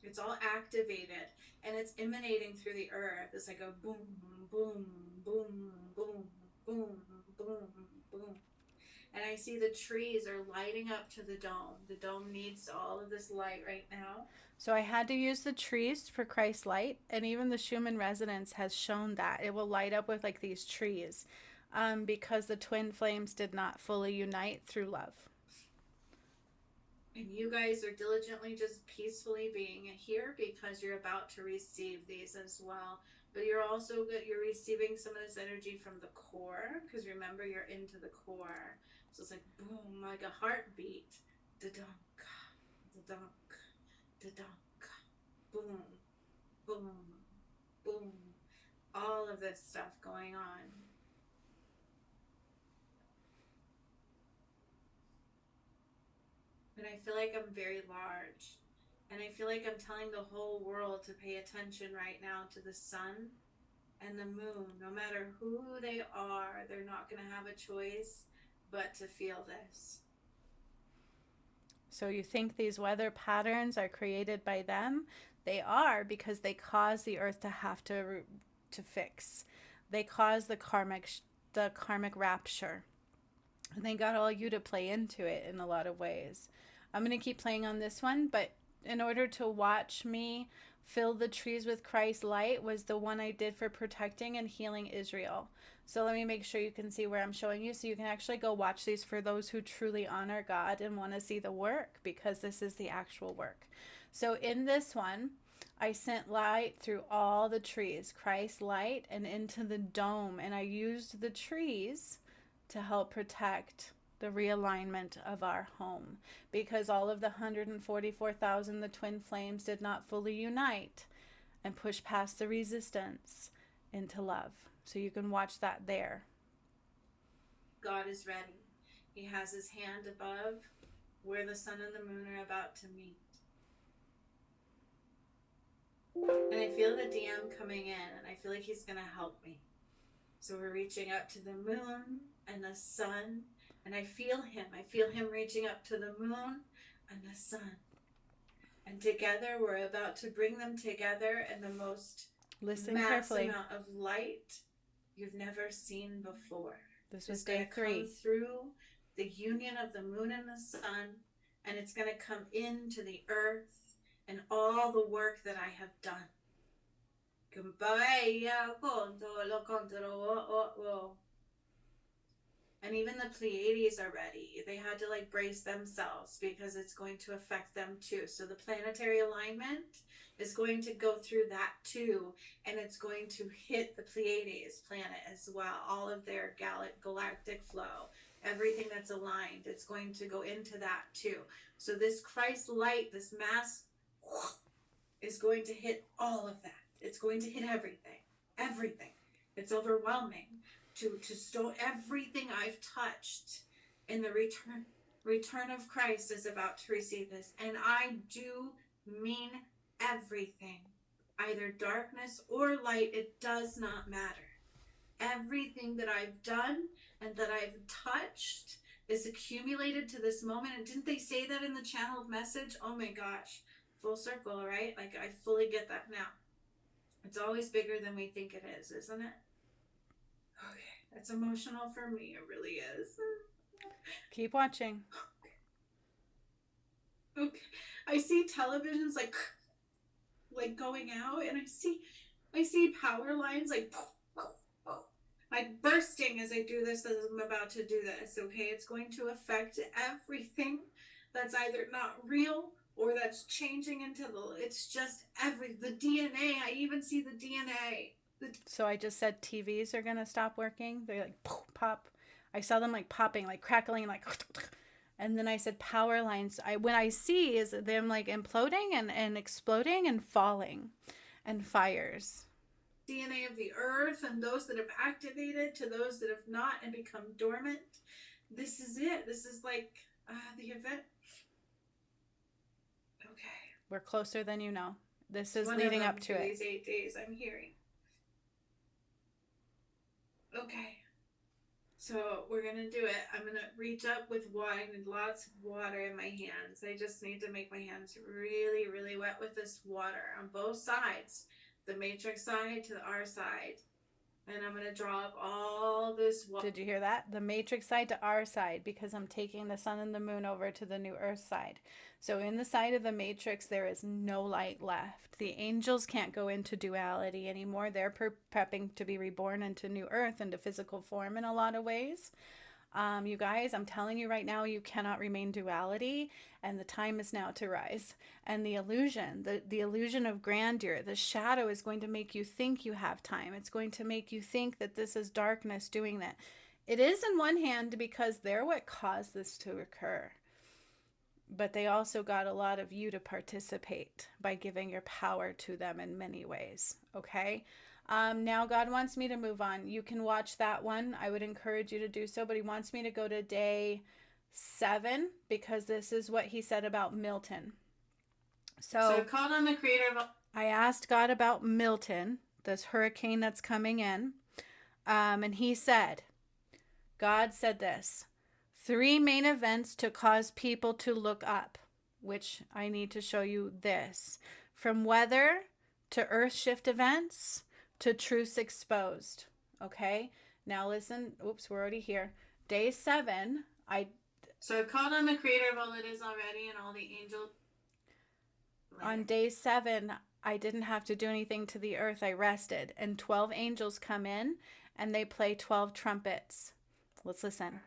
It's all activated. And it's emanating through the earth. It's like a boom, boom, boom, boom, boom, boom, boom. And I see the trees are lighting up to the dome. The dome needs all of this light right now. So I had to use the trees for Christ's light. And even the Schumann resonance has shown that. It will light up with like these trees because the twin flames did not fully unite through love. And you guys are diligently just peacefully being here because you're about to receive these as well. But you're also good. You're receiving some of this energy from the core because remember you're into the core. So it's like boom, like a heartbeat. Da-dunk, da-dunk, da-dunk, boom, boom, boom. All of this stuff going on. And I feel like I'm very large. And I feel like I'm telling the whole world to pay attention right now to the sun and the moon. No matter who they are, they're not going to have a choice but to feel this. So you think these weather patterns are created by them? They are because they cause the earth to have to fix. They cause the karmic rapture. And they got all you to play into it in a lot of ways. I'm going to keep playing on this one, but in order to watch me Fill the trees with Christ's light was the one I did for protecting and healing Israel. So let me make sure you can see where I'm showing you, so you can actually go watch these for those who truly honor God and want to see the work, because this is the actual work. So in this one, I sent light through all the trees, Christ's light, and into the dome, and I used the trees to help protect the realignment of our home, because all of the 144,000, the twin flames, did not fully unite and push past the resistance into love. So you can watch that there. God is ready. He has his hand above where the sun and the moon are about to meet. And I feel the DM coming in, and I feel like he's going to help me. So we're reaching up to the moon and the sun, and I feel him. I feel him reaching up to the moon and the sun. And together, we're about to bring them together in the most mass amount of light you've never seen before. This was day 3. Come through the union of the moon and the sun, and it's going to come into the earth and all the work that I have done. And even the Pleiades are ready. They had to brace themselves because it's going to affect them too. So the planetary alignment is going to go through that too, and it's going to hit the Pleiades planet as well. All of their galactic flow, everything that's aligned, it's going to go into that too. So this Christ light, this mass, is going to hit all of that. It's going to hit everything. Everything. It's overwhelming to store everything I've touched in the return of Christ is about to receive this. And I do mean everything. Either darkness or light, it does not matter. Everything that I've done and that I've touched is accumulated to this moment. And didn't they say that in the channeled message? Oh my gosh. Full circle, right? I fully get that now. It's always bigger than we think it is, isn't it? Okay, it's emotional for me. It really is. Keep watching. Okay. I see televisions like going out, and I see power lines like bursting as I do this, as I'm about to do this. Okay, it's going to affect everything that's either not real or that's changing into it's just the DNA. I even see the DNA. So I just said TVs are gonna stop working. They pop. I saw them popping, crackling, and then I said power lines. What I see is them imploding and exploding and falling, and fires. DNA of the earth, and those that have activated to those that have not and become dormant. This is it. This is the event. Okay. We're closer than you know. This is leading up to it. These 8 days I'm hearing. Okay. So we're going to do it. I'm going to reach up with wine and lots of water in my hands. I just need to make my hands really, really wet with this water on both sides. The matrix side to our side. And I'm going to draw up all this water. Did you hear that? The matrix side to our side, because I'm taking the sun and the moon over to the new earth side. So in the side of the matrix, there is no light left. The angels can't go into duality anymore. They're prepping to be reborn into new earth, into physical form in a lot of ways. You guys, I'm telling you right now, you cannot remain duality, and the time is now to rise. And the illusion, the illusion of grandeur, the shadow is going to make you think you have time. It's going to make you think that this is darkness doing that. It is in one hand because they're what caused this to occur. But they also got a lot of you to participate by giving your power to them in many ways. Okay? Now God wants me to move on. You can watch that one. I would encourage you to do so, but he wants me to go to day 7 because this is what he said about Milton. So I called on the creator of... I asked God about Milton, this hurricane that's coming in, and he said, God said this, 3 main events to cause people to look up, which I need to show you this. From weather to earth shift events to truths exposed. Okay, now listen. Oops, we're already here. Day 7. So I've called on the creator of all that is already and all the angels. On day 7, I didn't have to do anything to the earth. I rested. And 12 angels come in and they play 12 trumpets. Let's listen.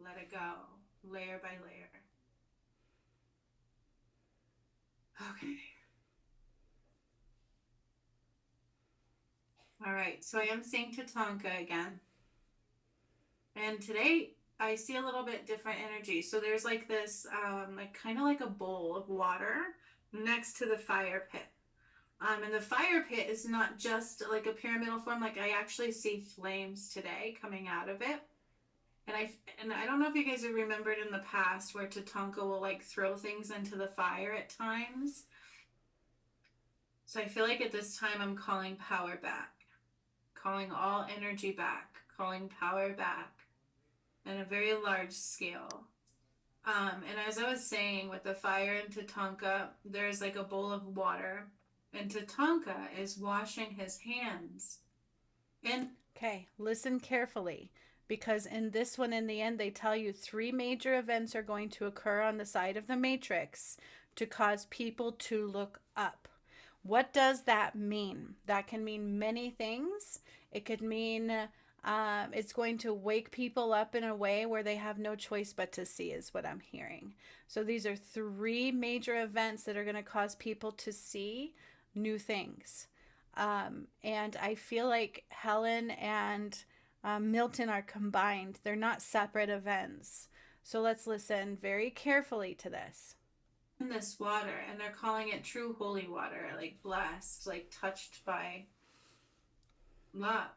Let it go, layer by layer. Okay. All right. So I am seeing Tatanka again. And today I see a little bit different energy. So there's like this, like kind of like a bowl of water next to the fire pit. And the fire pit is not just like a pyramidal form. Like I actually see flames today coming out of it. And I don't know if you guys have remembered in the past where Tatanka will like throw things into the fire at times. So I feel like at this time I'm calling power back, calling all energy back, calling power back on a very large scale. And as I was saying, with the fire in Tatanka, there's like a bowl of water, and Tatanka is washing his hands. And Okay, listen carefully because in this one, in the end, they tell you three major events are going to occur on the side of the matrix to cause people to look up. What does that mean? That can mean many things. It could mean it's going to wake people up in a way where they have no choice but to see, is what I'm hearing. So these are three major events that are going to cause people to see new things. And I feel like Helen and Milton are combined, they're not separate events. So let's listen very carefully to this. in this water, and they're calling it true holy water, like blessed, like touched by love.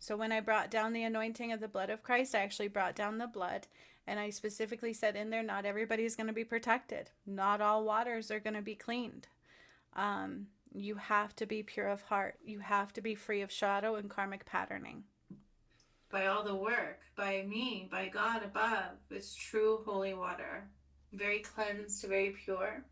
So when I brought down the anointing of the blood of Christ, I actually brought down the blood. And I specifically said in there, not everybody's going to be protected. Not all waters are going to be cleaned. You have to be pure of heart. You have to be free of shadow and karmic patterning. By all the work, by me, by God above. It's true holy water. Very cleansed, very pure.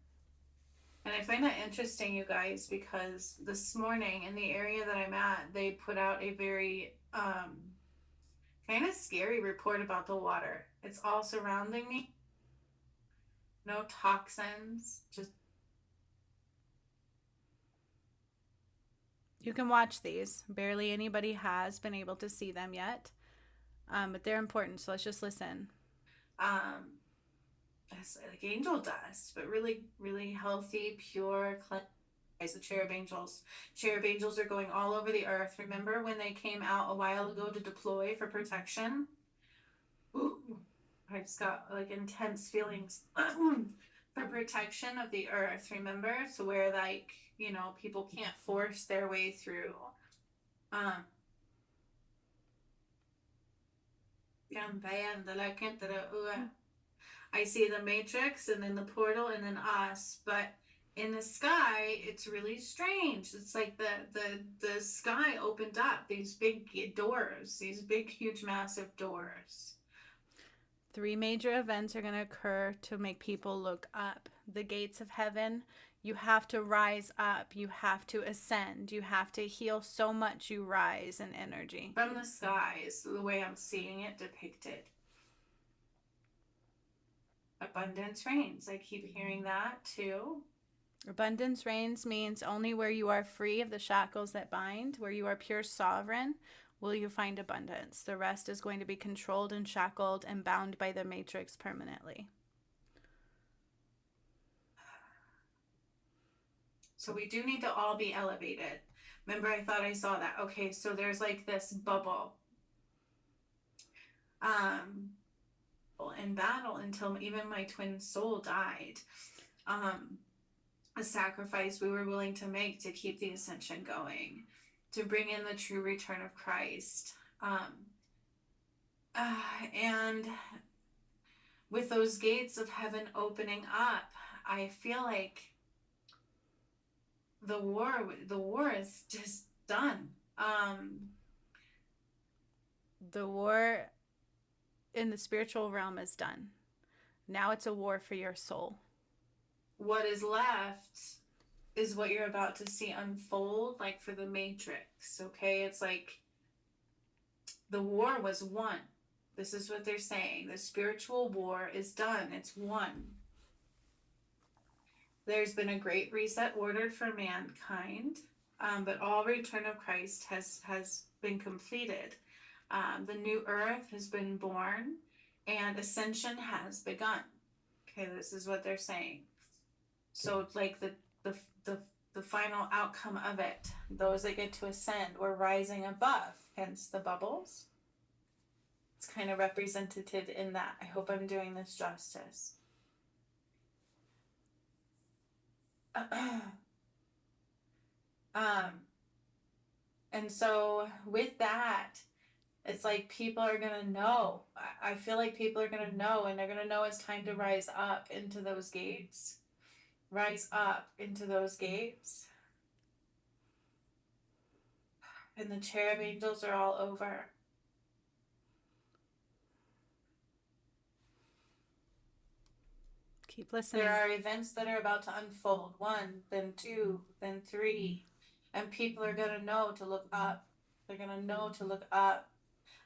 And I find that interesting, you guys, because this morning in the area that I'm at, they put out a very kind of scary report about the water. It's all surrounding me. No toxins, just You can watch these. Barely anybody has been able to see them yet, but they're important. So let's just listen. um it's like angel dust, but really, really healthy, pure, clean. The cherub angels. Cherub angels are going all over the earth. Remember when they came out a while ago to deploy for protection? Ooh, I just got like intense feelings for protection of the earth, remember? So where like, people can't force their way through. Um, I see the matrix and then the portal and then us, but in the sky, it's really strange. It's like the sky opened up these big doors, these big, huge, massive doors. Three major events are going to occur to make people look up. The gates of heaven, you have to rise up. You have to ascend. You have to heal so much you rise in energy. From the sky is the way I'm seeing it depicted. Abundance reigns. I keep hearing that too. Abundance reigns means only where you are free of the shackles that bind, where you are pure sovereign, will you find abundance. The rest is going to be controlled and shackled and bound by the matrix permanently. So we do need to all be elevated. Remember, I thought I saw that. Okay, so there's like this bubble um in battle until even my twin soul died. Um a sacrifice we were willing to make to keep the ascension going, to bring in the true return of Christ. And with those gates of heaven opening up, I feel like the war is just done. The war in the spiritual realm is done. Now it's a war for your soul. What is left is what you're about to see unfold, like for the Matrix. Okay, it's like the war was won. This is what they're saying. The spiritual war is done. It's won. There's been a great reset ordered for mankind, but all return of Christ has been completed. The new earth has been born, and ascension has begun. Okay, this is what they're saying. So, like the the the final outcome of it, those that get to ascend, we're rising above. Hence the bubbles. It's kind of representative in that. I hope I'm doing this justice. um, and so with that, it's like people are gonna know. I feel like people are gonna know, and they're gonna know it's time to rise up into those gates. Rise up into those gates. And the cherub angels are all over. Keep listening. There are events that are about to unfold. 1, then 2, then 3. And people are going to know to look up. They're going to know to look up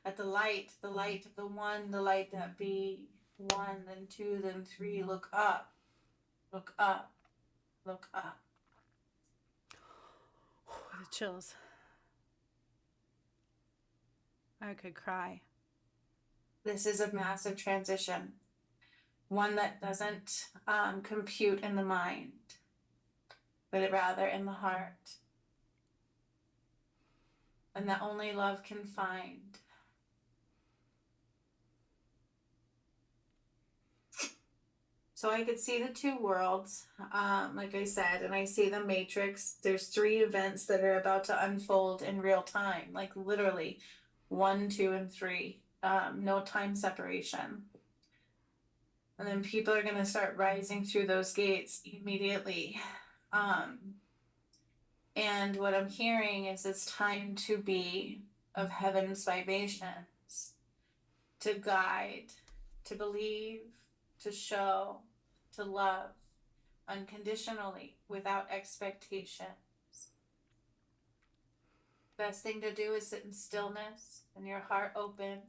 at the light of the one, the light that be. 1, then 2, then 3. Look up. Look up. Look up. The chills. I could cry. This is a massive transition. One that doesn't compute in the mind, but rather in the heart. And that only love can find. So I could see the two worlds, like I said, and I see the matrix. There's 3 events that are about to unfold in real time, like literally 1, 2, and 3. No time separation. And then people are going to start rising through those gates immediately. And what I'm hearing is it's time to be of heaven's vibrations, to guide, to believe, to show, to love unconditionally without expectations. Best thing to do is sit in stillness and your heart open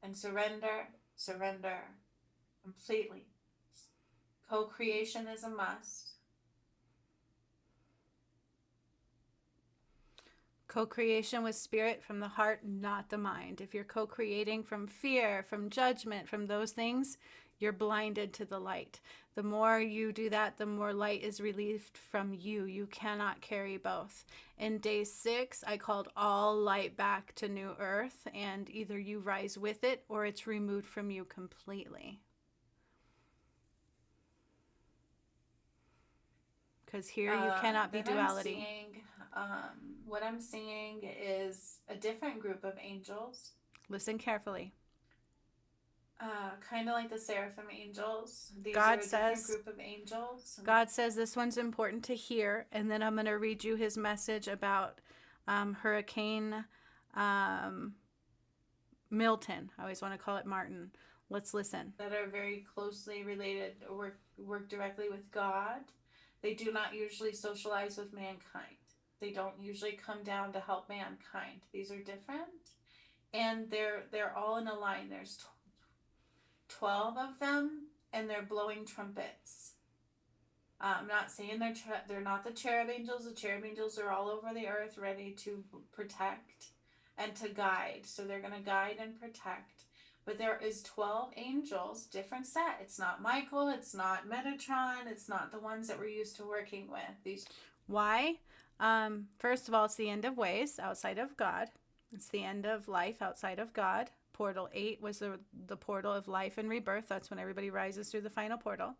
and surrender completely. Co-creation is a must. Co-creation with spirit from the heart, not the mind. If you're co-creating from fear, from judgment, from those things, you're blinded to the light. The more you do that, the more light is relieved from you. You cannot carry both. In day 6, I called all light back to new earth, and either you rise with it or it's removed from you completely. Because here you cannot be duality. What I'm seeing is a different group of angels. Listen carefully. Kind of like the seraphim angels. These God are a says, different group of angels. God says this one's important to hear, and then I'm going to read you his message about Hurricane Milton. I always want to call it Martin. Let's listen. That are very closely related, work directly with God. They do not usually socialize with mankind. They don't usually come down to help mankind. These are different, and they're all in a line. There's 12 of them, and they're blowing trumpets. I'm not saying they're not the cherub angels. The cherub angels are all over the earth, ready to protect and to guide. So they're going to guide and protect. But there is 12 angels, different set. It's not Michael. It's not Metatron. It's not the ones that we're used to working with. These. Why? First of all, it's the end of ways outside of God. It's the end of life outside of God. Portal 8 was the portal of life and rebirth. That's when everybody rises through the final portal.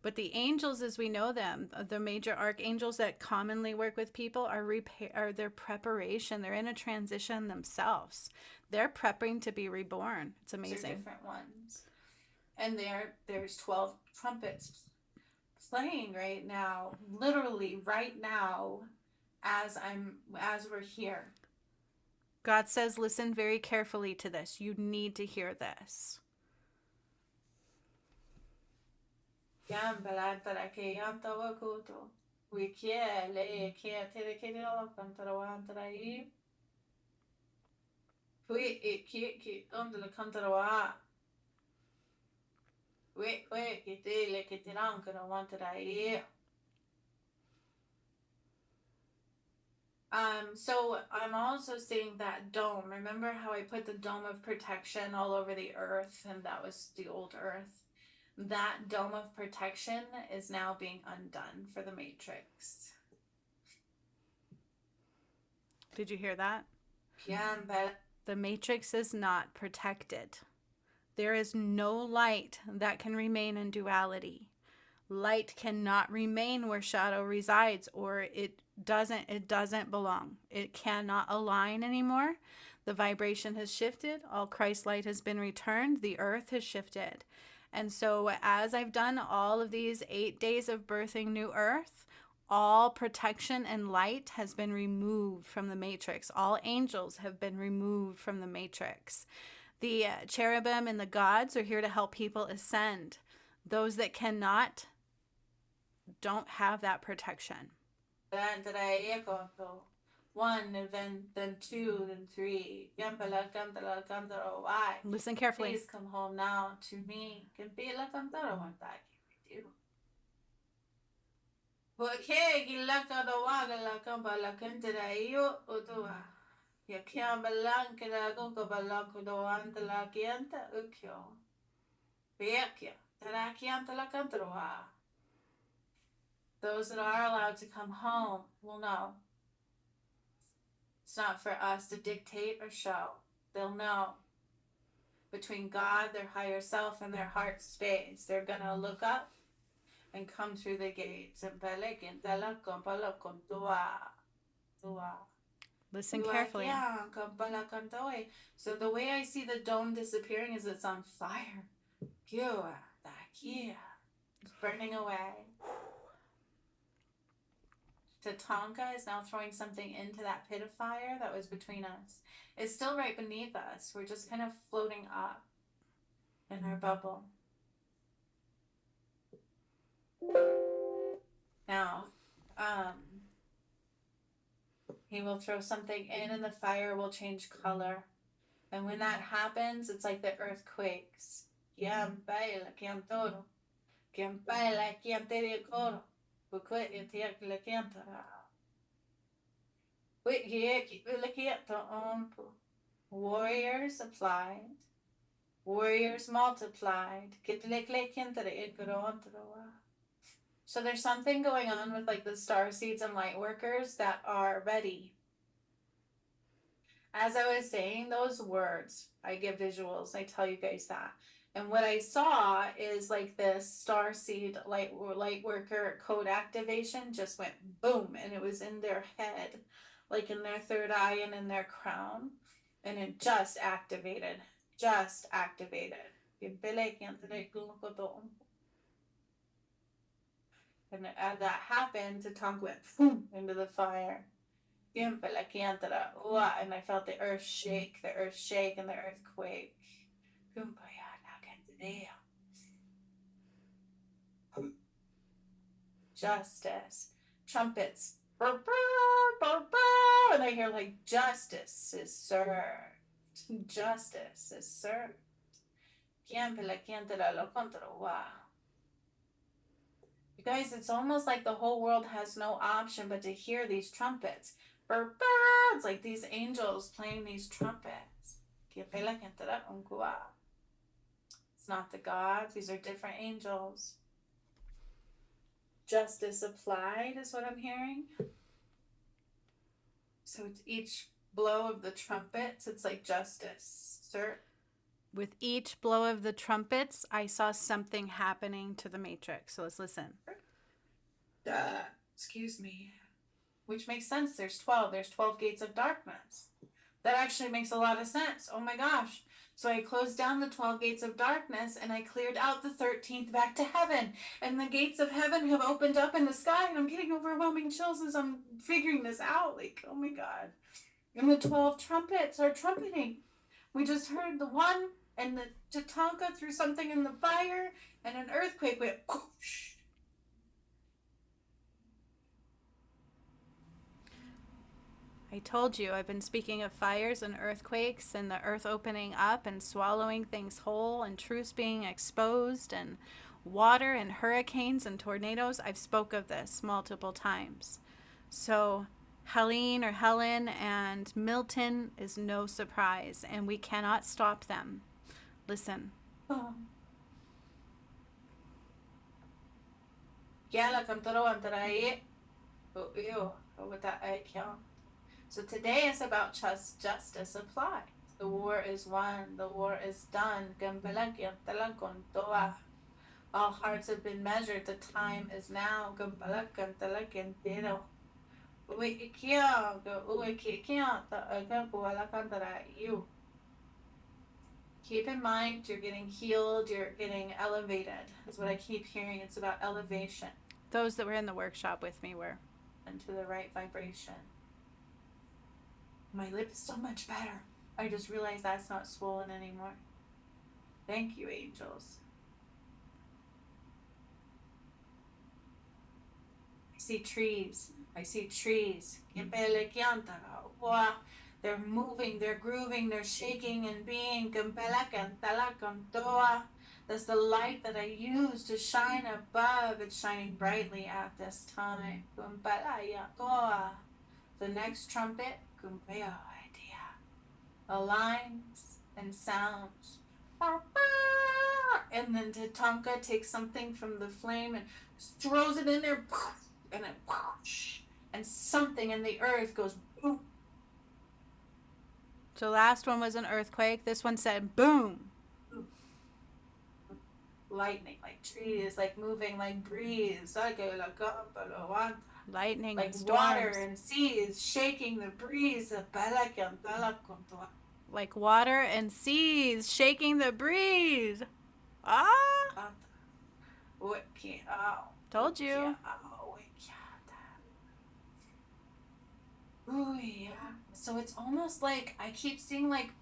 But the angels, as we know them, the major archangels that commonly work with people, are their preparation. They're in a transition themselves. They're prepping to be reborn. It's amazing. Different ones, and there's 12 trumpets playing right now, literally right now, as we're here. God says, listen very carefully to this. You need to hear this. So I'm also seeing that dome. Remember how I put the dome of protection all over the earth, and that was the old earth? That dome of protection is now being undone for the Matrix. Did you hear that? The Matrix is not protected. There is no light that can remain in duality. Light cannot remain where shadow resides, or it doesn't belong. It cannot align anymore. The vibration has shifted. All Christ light has been returned. The earth has shifted. And so as I've done all of these 8 days of birthing new earth, all protection and light has been removed from the matrix. All angels have been removed from the matrix. The cherubim and the gods are here to help people ascend. Those that cannot don't have that protection. One, and then two, then three. Listen carefully. Please come home now to me. Okay, gilaka do waga la kamba la kentera iyo otoa. Ya kiamba lanke la gonga balako do anta la kianta ukyo. Beakia, tara kianta la kantroa. Those that are allowed to come home will know. It's not for us to dictate or show. They'll know. Between God, their higher self, and their heart space, they're gonna look up and come through the gates. Listen carefully. So the way I see the dome disappearing is it's on fire. It's burning away. Tatanka is now throwing something into that pit of fire that was between us. It's still right beneath us. We're just kind of floating up in our bubble. Now, he will throw something in and the fire will change color. And when that happens, it's like the earth quakes. Warriors applied. Warriors multiplied. So there's something going on with like the star seeds and light workers that are ready. As I was saying those words, I give visuals. I tell you guys that. And what I saw is like this star seed light worker code activation just went boom, and it was in their head, like in their third eye and in their crown, and it just activated. And as that happened, the tongue went boom into the fire. And I felt the earth shake, and the earth quake. Justice. Trumpets. And I hear like, justice is served. Justice is served. You guys, it's almost like the whole world has no option but to hear these trumpets. It's like these angels playing these trumpets. It's not the gods, these are different angels. Justice applied is what I'm hearing. So it's each blow of the trumpets, it's like justice, sir. With each blow of the trumpets, I saw something happening to the matrix. So let's listen. Excuse me. Which makes sense. There's 12. There's 12 gates of darkness. That actually makes a lot of sense. Oh my gosh. So I closed down the 12 gates of darkness and I cleared out the 13th back to heaven. And the gates of heaven have opened up in the sky. And I'm getting overwhelming chills as I'm figuring this out. Like, oh my God. And the 12 trumpets are trumpeting. We just heard the one, and the Tatanka threw something in the fire, and an earthquake went whoosh. I I told you I've been speaking of fires and earthquakes and the earth opening up and swallowing things whole and truths being exposed and water and hurricanes and tornadoes. I've spoke of this multiple times. So Helene or Helen and Milton is no surprise, and we cannot stop them. Listen. Oh. Yala kantoro antarai. Oh, ew. Oh, with that I count. So today is about justice applied. The war is won. The war is done. Gambalakian talakon toa. All hearts have been measured. The time is now. Gambalakan talakin tiro. Uwi ikia. Uwi kikia. Ta'aga kuwalakan tarai. You. Keep in mind, you're getting healed, you're getting elevated. That's what I keep hearing. It's about elevation. Those that were in the workshop with me were. Into the right vibration. My lip is so much better. I just realized that's not swollen anymore. Thank you, angels. I see trees. I see trees. They're moving, they're grooving, they're shaking and being. That's the light that I use to shine above. It's shining brightly at this time. The next trumpet aligns and sounds. And then Tatanka takes something from the flame and throws it in there, and it and something in the earth goes boom. So last one was an earthquake. This one said boom. Lightning, like trees, like moving, like breeze. Lightning like and storms. water and seas shaking the breeze. Like water and seas shaking the breeze. Ah! Told you. Ooh, yeah. So it's almost like I keep seeing like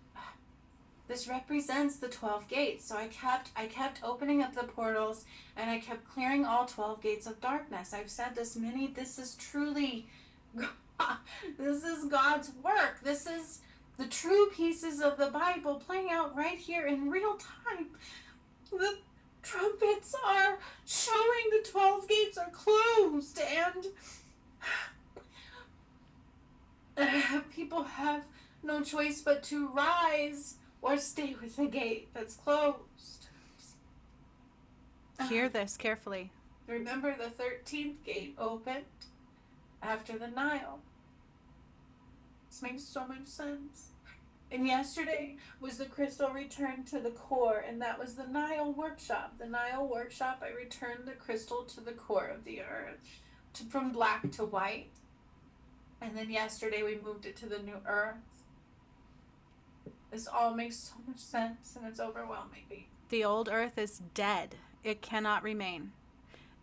this represents the 12 gates. So I kept opening up the portals and I kept clearing all 12 gates of darkness. I've said this is truly this is God's work. This is the true pieces of the Bible playing out right here in real time. The trumpets are showing the 12 gates are closed and people have no choice but to rise or stay with the gate that's closed. Hear this carefully. Remember, the 13th gate opened after the Nile. This makes so much sense. And yesterday was the crystal return to the core, and that was the Nile workshop. The Nile workshop, I returned the crystal to the core of the earth, from black to white. And then yesterday we moved it to the new earth. This all makes so much sense, and it's overwhelming me. The old earth is dead. It cannot remain.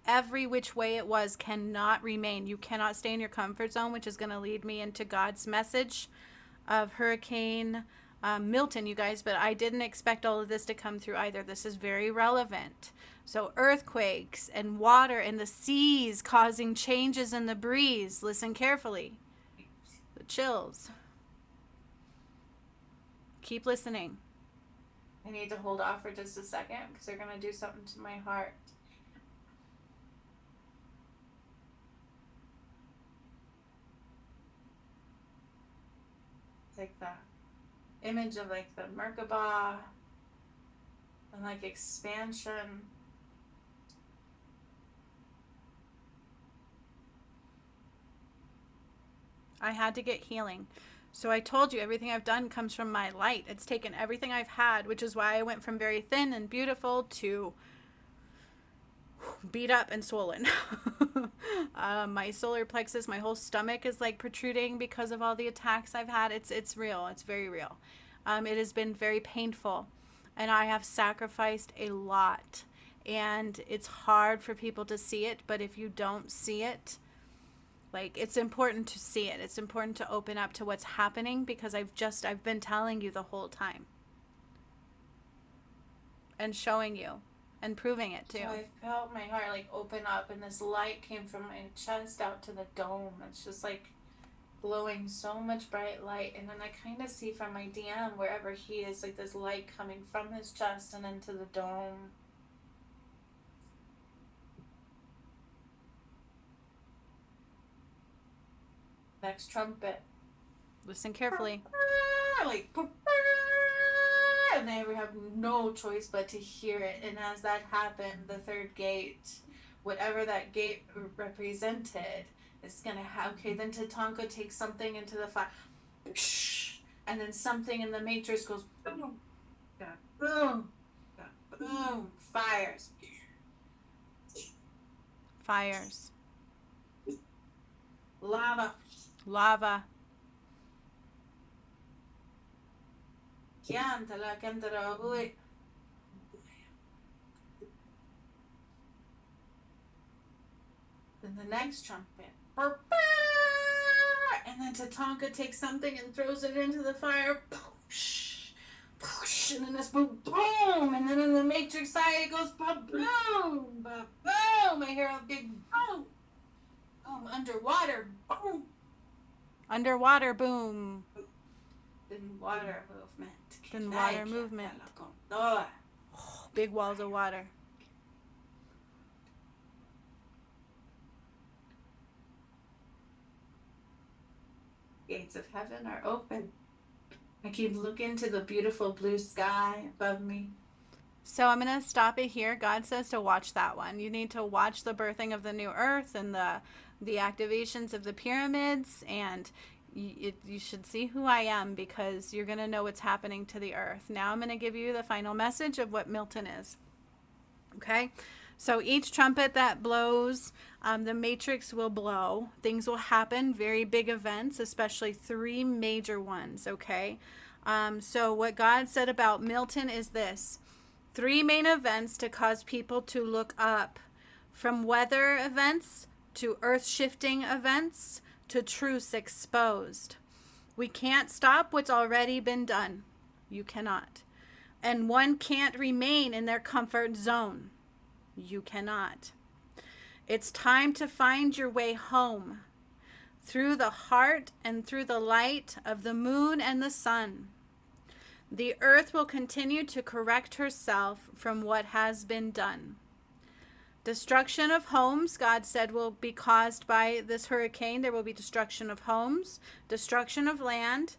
Every which way it was cannot remain. You cannot stay in your comfort zone, which is going to lead me into God's message of Hurricane Milton, you guys. But I didn't expect all of this to come through either. This is very relevant. So earthquakes and water and the seas causing changes in the breeze. Listen carefully. The chills. Keep listening. I need to hold off for just a second because they're going to do something to my heart. It's like that image of like the Merkabah and like expansion. I had to get healing. So I told you everything I've done comes from my light. It's taken everything I've had, which is why I went from very thin and beautiful to beat up and swollen. My solar plexus, my whole stomach is like protruding because of all the attacks I've had. It's real. It's very real. It has been very painful, and I have sacrificed a lot. And it's hard for people to see it, but if you don't see it, like, it's important to see it. It's important to open up to what's happening because I've been telling you the whole time. And showing you and proving it too. So I felt my heart like open up and this light came from my chest out to the dome. It's just like glowing so much bright light, and then I kind of see from my DM wherever he is, like this light coming from his chest and into the dome. Next trumpet. Listen carefully. Like, and they have no choice but to hear it. And as that happened, the third gate, whatever that gate represented, is gonna have. Okay, then Tatanka takes something into the fire, and then something in the matrix goes boom, boom, boom, fires, Fires. lava, Lava. cant. Then the next trumpet. And then Tatanka takes something and throws it into the fire. And then this boom, boom. And then in the matrix side it goes boom, boom. I hear a big boom. Boom, underwater. Boom. Underwater boom. Then water movement. Then water movement. Big walls of water. Gates of heaven are open. I keep looking to the beautiful blue sky above me. So I'm going to stop it here. God says to watch that one. You need to watch the birthing of the new earth and the activations of the pyramids, and you should see who I am, because you're going to know what's happening to the earth. Now I'm going to give you the final message of what Milton is. Okay? So each trumpet that blows, the matrix will blow. Things will happen, very big events, especially 3 major ones, okay? So what God said about Milton is this: 3 main events to cause people to look up, from weather events to earth-shifting events to truths exposed. We can't stop what's already been done. You cannot. And one can't remain in their comfort zone. You cannot. It's time to find your way home, through the heart and through the light of the moon and the sun. The earth will continue to correct herself from what has been done. Destruction of homes, God said, will be caused by this hurricane. There will be destruction of homes, destruction of land,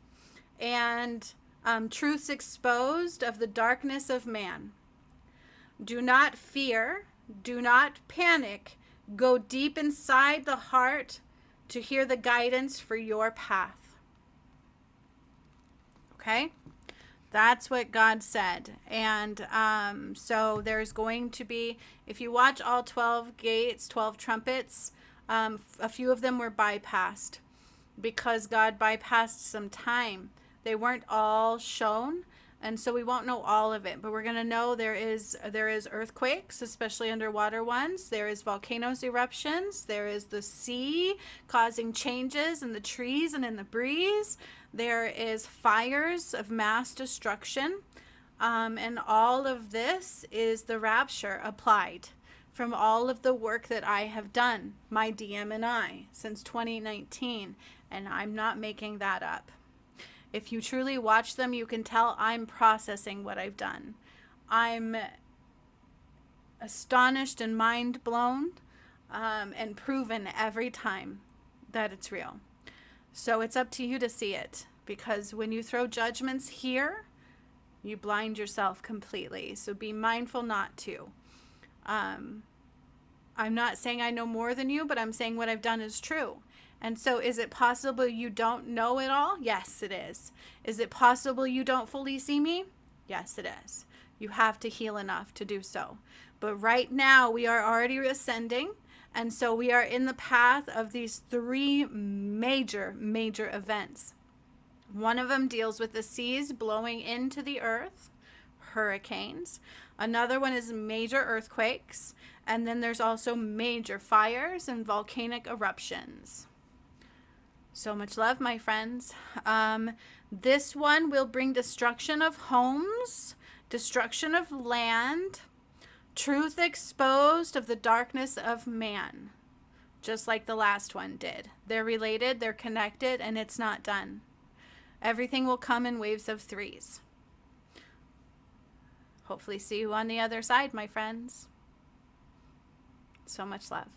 and truths exposed of the darkness of man. Do not fear, do not panic. Go deep inside the heart to hear the guidance for your path. Okay? That's what God said. And so there's going to be, if you watch all 12 gates, 12 trumpets, a few of them were bypassed because God bypassed some time. They weren't all shown, and so we won't know all of it, but we're going to know there is earthquakes, especially underwater ones. There is volcanoes eruptions. There is the sea causing changes in the trees and in the breeze. There is fires of mass destruction. And all of this is the rapture applied from all of the work that I have done, my DM and I, since 2019. And I'm not making that up. If you truly watch them, you can tell I'm processing what I've done. I'm astonished and mind blown, and proven every time that it's real. So it's up to you to see it, because when you throw judgments here, you blind yourself completely. So be mindful not to. I'm not saying I know more than you, but I'm saying what I've done is true. And so is it possible you don't know it all? Yes, it is. Is it possible you don't fully see me? Yes, it is. You have to heal enough to do so. But right now we are already ascending. And so we are in the path of these 3 major events. One of them deals with the seas blowing into the earth, hurricanes. Another one is major earthquakes. And then there's also major fires and volcanic eruptions. So much love, my friends. This one will bring destruction of homes, destruction of land, truth exposed of the darkness of man. just like the last one did. They're related, they're connected, and it's not done. Everything will come in waves of threes. Hopefully see you on the other side, my friends. So much love.